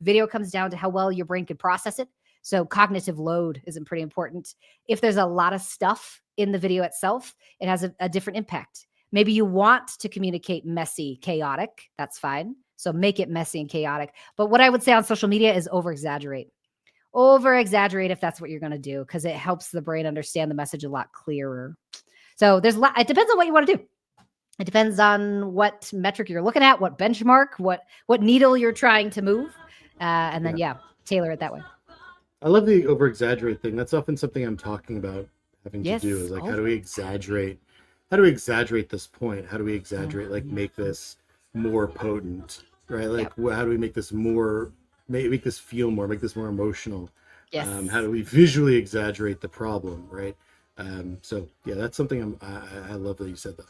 video comes down to how well your brain can process it. So cognitive load isn't pretty important. If there's a lot of stuff in the video itself, it has a different impact. Maybe you want to communicate messy, chaotic. That's fine. So make it messy and chaotic. But what I would say on social media is over-exaggerate. Over-exaggerate if that's what you're going to do, because it helps the brain understand the message a lot clearer. So it depends on what you want to do. It depends on what metric you're looking at, what benchmark, what needle you're trying to move. And then, tailor it that way. I love the over-exaggerate thing. That's often something I'm talking about having to do is like, how do we exaggerate? How do we exaggerate this point? How do we exaggerate, like make this more potent, right? Like, how do we make this more, make this feel more, make this more emotional? Yes. How do we visually exaggerate the problem, right? So yeah, that's something I love that you said that,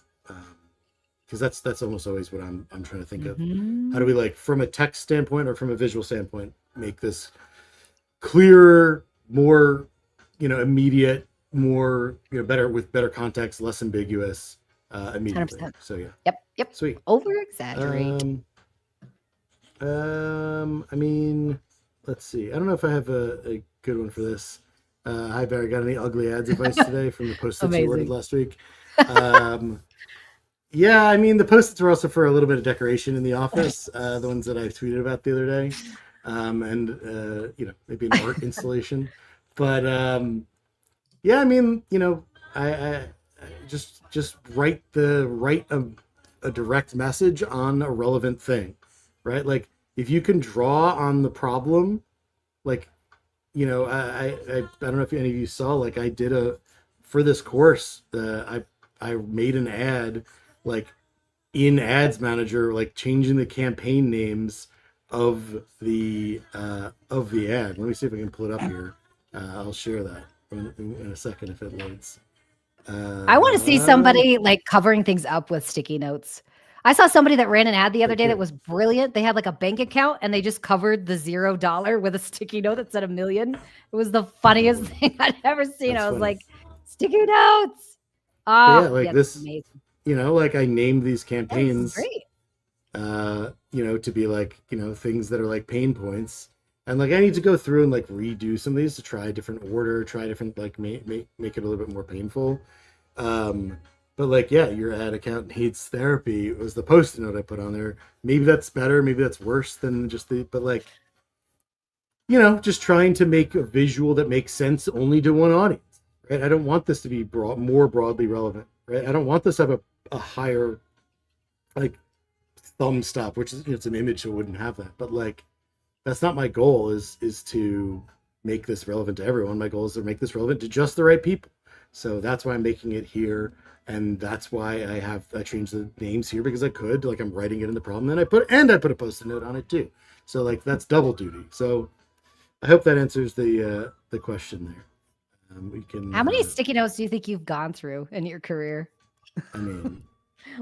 because that's almost always what I'm trying to think of. How do we, like, from a text standpoint or from a visual standpoint, make this clearer, more, immediate, more, better, with better context, less ambiguous, immediately. 100%. So yeah. Yep. Sweet. Over exaggerate. I mean, let's see. I don't know if I have a good one for this. Hi Barry, got any ugly ads advice today from the post-its you ordered last week? Yeah, I mean, the post-its were also for a little bit of decoration in the office, the ones that I tweeted about the other day. And maybe an art installation. But yeah, I mean, I just write a direct message on a relevant thing, right? Like, if you can draw on the problem, like, I don't know if any of you saw, like, I did for this course, I made an ad, like, in Ads Manager, like changing the campaign names of the ad. Let me see if I can pull it up here. I'll share that in a second if it loads. I want to see somebody like covering things up with sticky notes. I saw somebody that ran an ad the other day that was brilliant. They had like a bank account and they just covered the $0 with a sticky note that said $1 million. It was the funniest thing I'd ever seen. I was like, sticky notes. Oh, yeah, like this, amazing. Like I named these campaigns, great. To be like, things that are like pain points. And like, I need to go through and like redo some of these to try a different order, try different, like make it a little bit more painful. But like, yeah, your ad account needs therapy was the post-it note I put on there. Maybe that's better. Maybe that's worse than just but like, just trying to make a visual that makes sense only to one audience, right? I don't want this to be more broadly relevant, right? I don't want this to have a higher, like, thumb stop, which is, it's an image, so it wouldn't have that. But like, that's not my goal, is to make this relevant to everyone. My goal is to make this relevant to just the right people. So that's why I'm making it here. And that's why I changed the names here, because I could, like, I'm writing it in the problem. Then I put a post-it note on it too. So like, that's double duty. So I hope that answers the question there. We can. How many sticky notes do you think you've gone through in your career? I mean,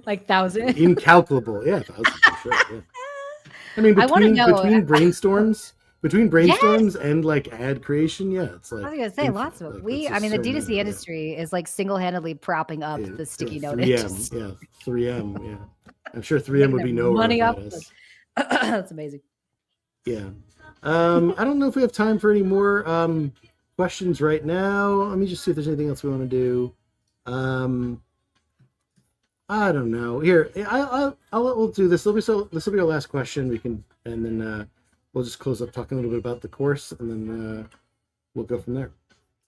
like thousands. Incalculable. Yeah, thousands for sure. Yeah. I mean, between brainstorms and like ad creation, yeah, it's like, I was gonna say lots of it. I mean, the D2C industry is like single-handedly propping up the sticky note. 3M, yeah. I'm sure 3M would be nowhere money up. us. That's amazing. Yeah. I don't know if we have time for any more questions right now. Let me just see if there's anything else we want to do. I don't know. Here, we'll do this. This will be our last question. We can, and then we'll just close up talking a little bit about the course, and then we'll go from there.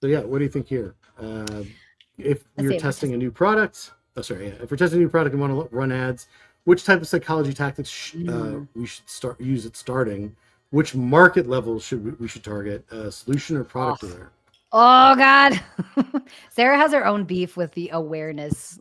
So yeah, what do you think here? If you're testing a new product, if we're testing a new product and want to run ads, which type of psychology tactics we should use at starting? Which market level we should target? Solution or product aware? Oh God. Sarah has her own beef with the awareness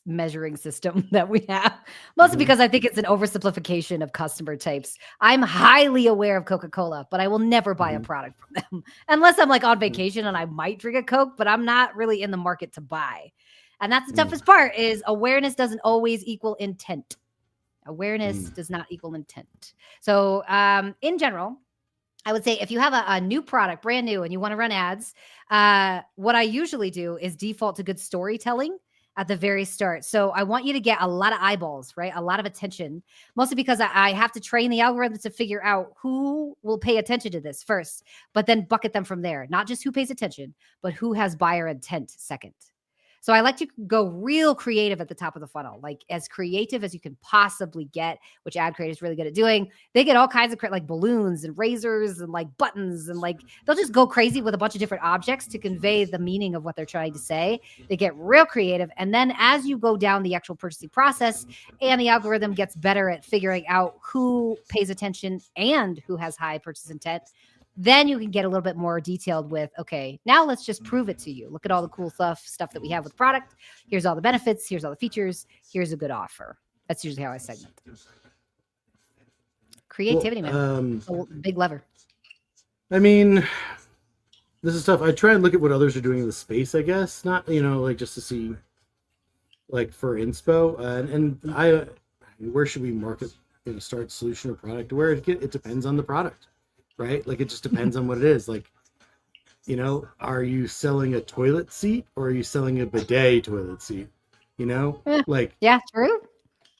measuring system that we have. Mostly because I think it's an oversimplification of customer types. I'm highly aware of Coca-Cola, but I will never buy a product from them unless I'm like on vacation and I might drink a Coke, but I'm not really in the market to buy. And that's the toughest part is awareness doesn't always equal intent. Awareness does not equal intent. So in general, I would say if you have a new product, brand new, and you want to run ads, what I usually do is default to good storytelling at the very start. So I want you to get a lot of eyeballs, right? A lot of attention, mostly because I have to train the algorithm to figure out who will pay attention to this first, but then bucket them from there. Not just who pays attention, but who has buyer intent second. So I like to go real creative at the top of the funnel, like as creative as you can possibly get, which ad creators really good at doing. They get all kinds of like balloons and razors and like buttons and like they'll just go crazy with a bunch of different objects to convey the meaning of what they're trying to say. They get real creative. And then as you go down the actual purchasing process and the algorithm gets better at figuring out who pays attention and who has high purchase intent, then you can get a little bit more detailed with, okay, now let's just prove it to you. Look at all the cool stuff that we have with the product. Here's all the benefits. Here's all the features. Here's a good offer. That's usually how I segment. Creativity, man. Big lever. I mean, this is tough. I try and look at what others are doing in the space, I guess. Not, like just to see, like for inspo. And where should we market, start solution or product? Where it depends on the product. Right? Like it just depends on what it is. Like, are you selling a toilet seat or are you selling a bidet toilet seat? Like yeah, true.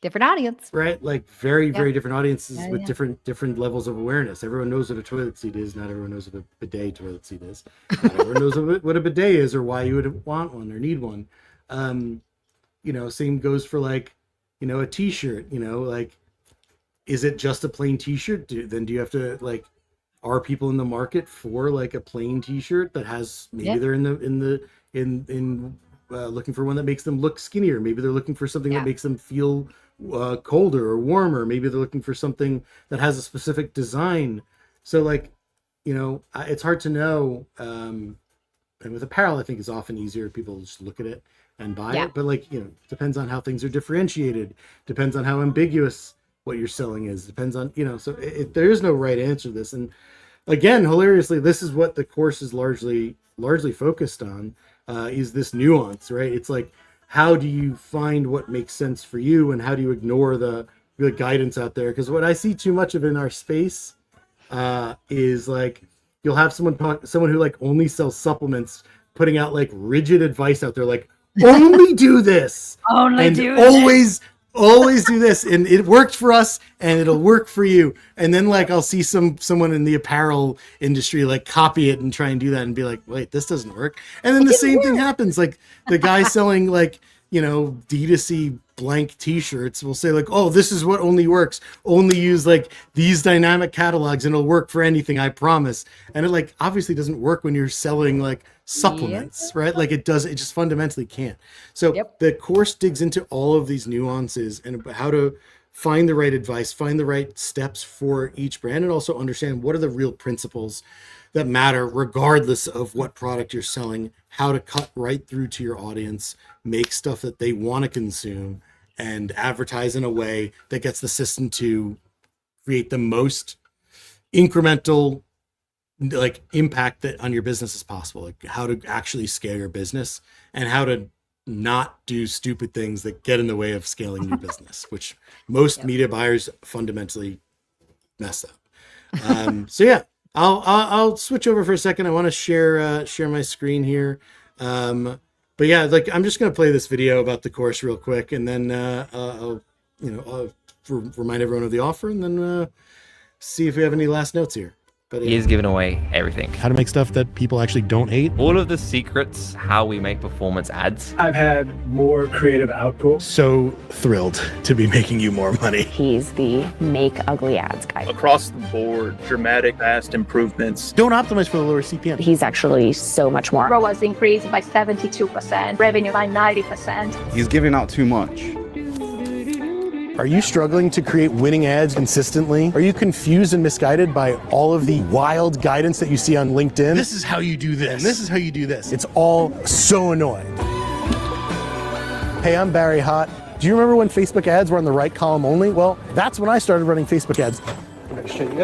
Different audience. Right? Like very different audiences with different levels of awareness. Everyone knows what a toilet seat is. Not everyone knows what a bidet toilet seat is. Not everyone knows what a bidet is or why you would want one or need one. Same goes for like, a t-shirt, like, is it just a plain t-shirt? Then do you have to like, are people in the market for like a plain t-shirt that has maybe they're looking for one that makes them look skinnier. Maybe they're looking for something that makes them feel colder or warmer. Maybe they're looking for something that has a specific design. So like, it's hard to know. And with apparel, I think it's often easier. People just look at it and buy it. But like, depends on how things are differentiated. Depends on how ambiguous what you're selling is. Depends on, so there is no right answer to this. And again, hilariously, this is what the course is largely focused on, is this nuance, right? It's like, how do you find what makes sense for you and how do you ignore the guidance out there? Because what I see too much of in our space is like, you'll have someone who like only sells supplements putting out like rigid advice out there, like only do this. Always do this, and it worked for us and it'll work for you. And then like I'll see someone in the apparel industry like copy it and try and do that and be like, wait, this doesn't work. And then the same thing happens. Like the guy selling like, D2C blank t-shirts will say like, oh, this is what only works. Only use like these dynamic catalogs and it'll work for anything, I promise. And it like obviously doesn't work when you're selling like supplements, right? Like it just fundamentally can't. So the course digs into all of these nuances and how to find the right advice, find the right steps for each brand, and also understand what are the real principles that matter regardless of what product you're selling, how to cut right through to your audience, make stuff that they want to consume, and advertise in a way that gets the system to create the most incremental like impact that on your business as possible, like how to actually scale your business and how to not do stupid things that get in the way of scaling your business, which most media buyers fundamentally mess up. So yeah, I'll switch over for a second. I want to share my screen here. But yeah, like I'm just going to play this video about the course real quick, and then I'll remind everyone of the offer, and then see if we have any last notes here. But He is giving away everything. How to make stuff that people actually don't hate. All of the secrets, how we make performance ads. I've had more creative output. So thrilled to be making you more money. He's the make ugly ads guy. Across the board, dramatic, fast improvements. Don't optimize for the lower CPM. He's actually so much more. ROAS increased by 72%, revenue by 90%. He's giving out too much. Are you struggling to create winning ads consistently? Are you confused and misguided by all of the wild guidance that you see on LinkedIn? This is how you do this. And this is how you do this. It's all so annoying. Hey, I'm Barry Hott. Do you remember when Facebook ads were on the right column only? Well, that's when I started running Facebook ads. I'm gonna show you.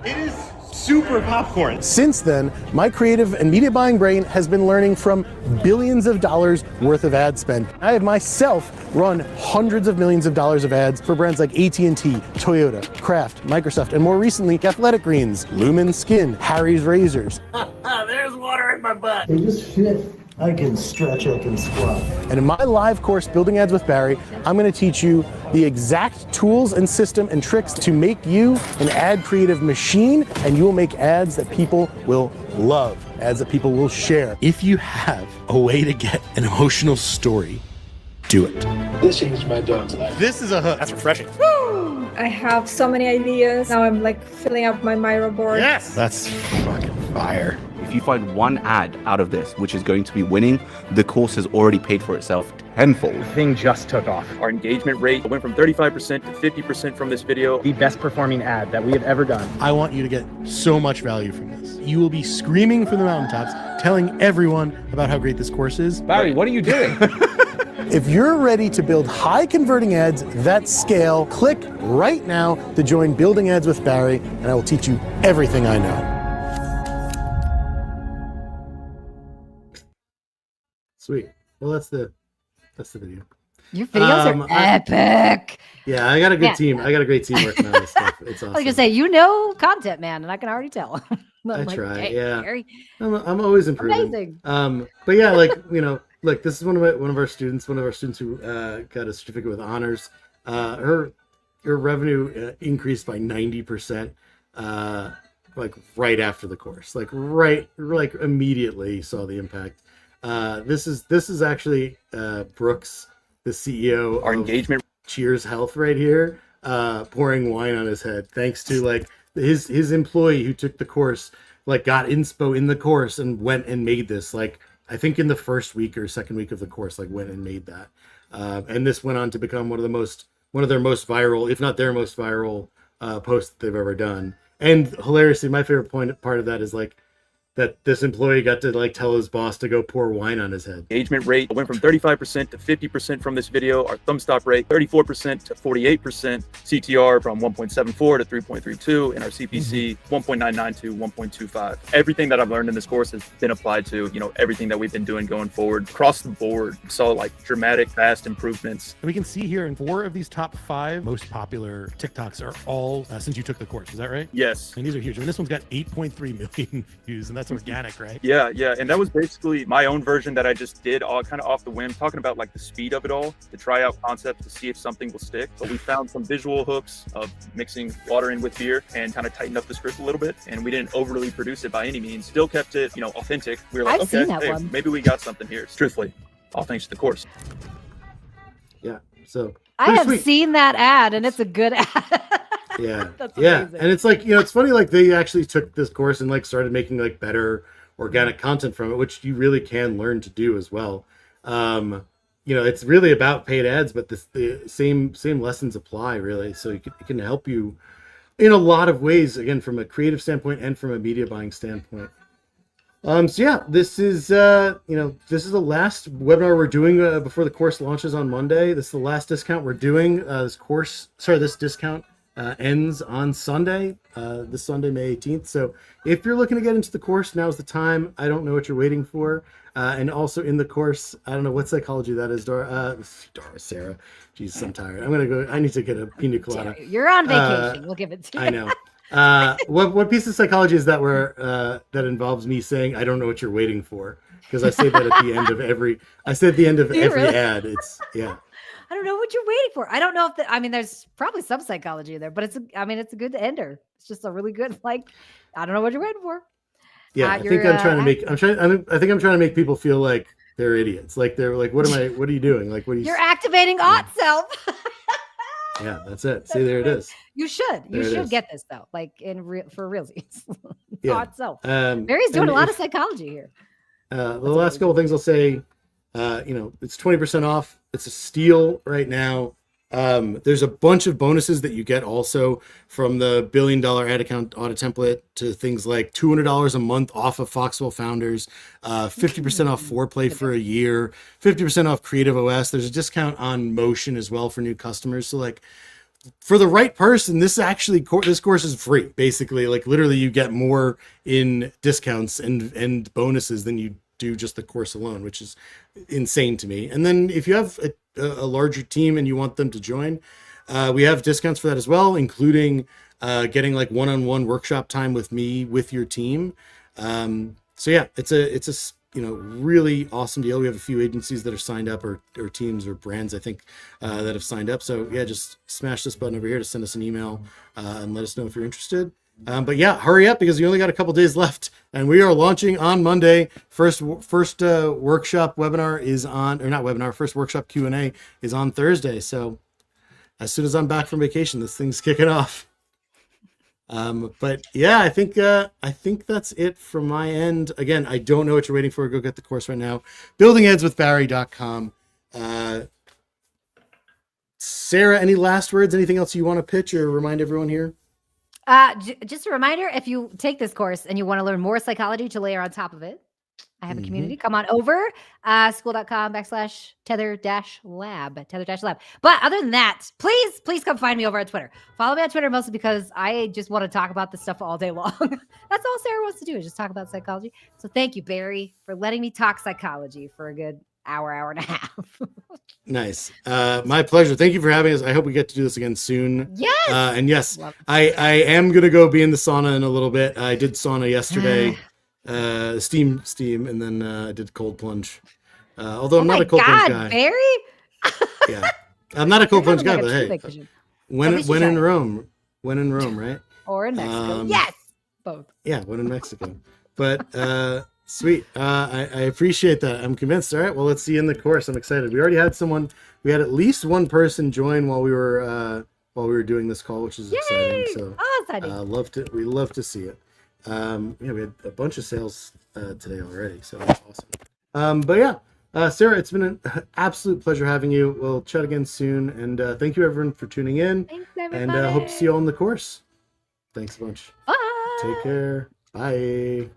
It is super popcorn. Since then, my creative and media buying brain has been learning from billions of dollars worth of ad spend. I have myself run hundreds of millions of dollars of ads for brands like AT&T, Toyota, Kraft, Microsoft, and more recently, Athletic Greens, Lumen Skin, Harry's Razors. There's water in my butt. They just fit. I can stretch, I can squat. And in my live course, Building Ads with Barry, I'm going to teach you the exact tools and system and tricks to make you an ad creative machine, and you will make ads that people will love, ads that people will share. If you have a way to get an emotional story, do it. This changed my dog's life. This is a hook. That's refreshing. I have so many ideas. Now I'm like filling up my Miro board. Yes! That's fucking fire. If you find one ad out of this, which is going to be winning, the course has already paid for itself tenfold. The thing just took off. Our engagement rate went from 35% to 50% from this video. The best performing ad that we have ever done. I want you to get so much value from this. You will be screaming from the mountaintops, telling everyone about how great this course is. Barry, what are you doing? If you're ready to build high converting ads that scale, click right now to join Building Ads with Barry, and I will teach you everything I know. Sweet. Well, that's the video. Your videos are epic. Yeah, I got a good Yeah. team. I got a great team working on this stuff. It's awesome. I was gonna say, you know, content, man, and I can already tell. I try, "Hey, yeah. Gary, I'm always improving. amazing." But yeah, like, you know, look, this is one of our students who got a certificate with honors. Her revenue increased by 90%, like right after the course, like immediately saw the impact. This is actually Brooks, the CEO Our of engagement. Cheers Health right here, pouring wine on his head, thanks to like his employee who took the course, like got inspo in the course and went and made this, like I think in the first week or second week of the course, like went and made that. And this went on to become one of their most viral, if not their most viral posts that they've ever done. And hilariously, my favorite part of that is like that this employee got to like tell his boss to go pour wine on his head. Engagement rate went from 35% to 50% from this video. Our thumb stop rate, 34% to 48%. CTR from 1.74 to 3.32. And our CPC, 1.99 to 1.25. Everything that I've learned in this course has been applied to, you know, everything that we've been doing going forward. Across the board, saw like dramatic, fast improvements. And we can see here in 4 of these top 5 most popular TikToks are all since you took the course. Is that right? Yes. And these are huge. I mean, this one's got 8.3 million views, and that's organic, right? Yeah. And that was basically my own version that I just did all kind of off the whim, talking about like the speed of it all, to try out concepts to see if something will stick. But we found some visual hooks of mixing water in with beer and kind of tightened up the script a little bit. And we didn't overly produce it by any means. Still kept it, you know, authentic. We were like, I've seen okay, that hey, one. maybe we got something here. Truthfully, all thanks to the course. Yeah. So I pretty have sweet. seen that ad, and it's a good ad. Yeah. That's Yeah. amazing. And it's like, you know, it's funny, like they actually took this course and like started making like better organic content from it, which you really can learn to do as well. You know, it's really about paid ads, but the same lessons apply really. So it can help you in a lot of ways, again, from a creative standpoint and from a media buying standpoint. So yeah, this is this is the last webinar we're doing before the course launches on Monday. This is the last discount we're doing. This discount ends on Sunday, this Sunday, May 18th. So if you're looking to get into the course, now's the time. I don't know what you're waiting for. And also in the course, I don't know what psychology that is, Sarah. Jesus, I'm tired. I need to get a pina colada. You're on vacation. We'll give it to you. I know. What piece of psychology is that where that involves me saying I don't know what you're waiting for? Because I say that at the end of every really? ad. It's yeah. I I don't know what you're waiting for. I don't know if I mean, there's probably some psychology in there, but it's a good ender. It's just a really good, like, I don't know what you're waiting for. Yeah, I think I'm trying to make. I think I'm trying to make people feel like they're idiots. Like they're like, what are you doing? Like, what are you? You're activating ought self. Yeah, that's it. See, there it is. You should There it is. get this though, like for realsies. Yeah. Ought self. Barry's doing a lot of psychology here. The last couple things I'll say, it's 20% off. It's a steal right now. There's a bunch of bonuses that you get also from the $1 billion ad account audit template to things like $200 a month off of Foxwell Founders, 50% off Foreplay for a year, 50% off Creative OS. There's a discount on Motion as well for new customers. So like for the right person, this course is free. Basically, like literally you get more in discounts and bonuses than you do just the course alone, which is insane to me. And then if you have a larger team and you want them to join, we have discounts for that as well, including getting like one-on-one workshop time with me with your team. So yeah, it's a really awesome deal. We have a few agencies that are signed up, or teams or brands, I think, that have signed up. So yeah, just smash this button over here to send us an email and let us know if you're interested. But yeah, hurry up because you only got a couple days left, and we are launching on Monday. First workshop webinar is on, or not webinar. First workshop Q&A is on Thursday. So as soon as I'm back from vacation, this thing's kicking off. But yeah, I think that's it from my end. Again, I don't know what you're waiting for. Go get the course right now. buildingheadswithbarry.com. Sarah, any last words? Anything else you want to pitch or remind everyone here? Just a reminder, if you take this course and you want to learn more psychology to layer on top of it, I have a community. Come on over, school.com/tether-lab. But other than that, please come find me over on Twitter. Follow me on Twitter mostly because I just want to talk about this stuff all day long. That's all Sarah wants to do, is just talk about psychology. So thank you, Barry, for letting me talk psychology for a good hour and a half. Nice. My pleasure. Thank you for having us. I hope we get to do this again soon. Yes. And yes, I am going to go be in the sauna in a little bit. I did sauna yesterday, steam, and then I did cold plunge. Although I'm not a cold plunge guy. Barry? Yeah. I'm not a cold plunge guy, but hey, when in Rome, right? Or in Mexico. Yes. Both. Yeah. When in Mexico, but, sweet. I appreciate that. I'm convinced. All right. Well, let's see you in the course. I'm excited. We already had we had at least one person join while we were doing this call, which is exciting. So we love to see it. We had a bunch of sales today already. So that's awesome. But yeah, Sarah, it's been an absolute pleasure having you. We'll chat again soon. And thank you everyone for tuning in. Thanks, everybody. And hope to see you all in the course. Thanks a bunch. Bye. Take care. Bye.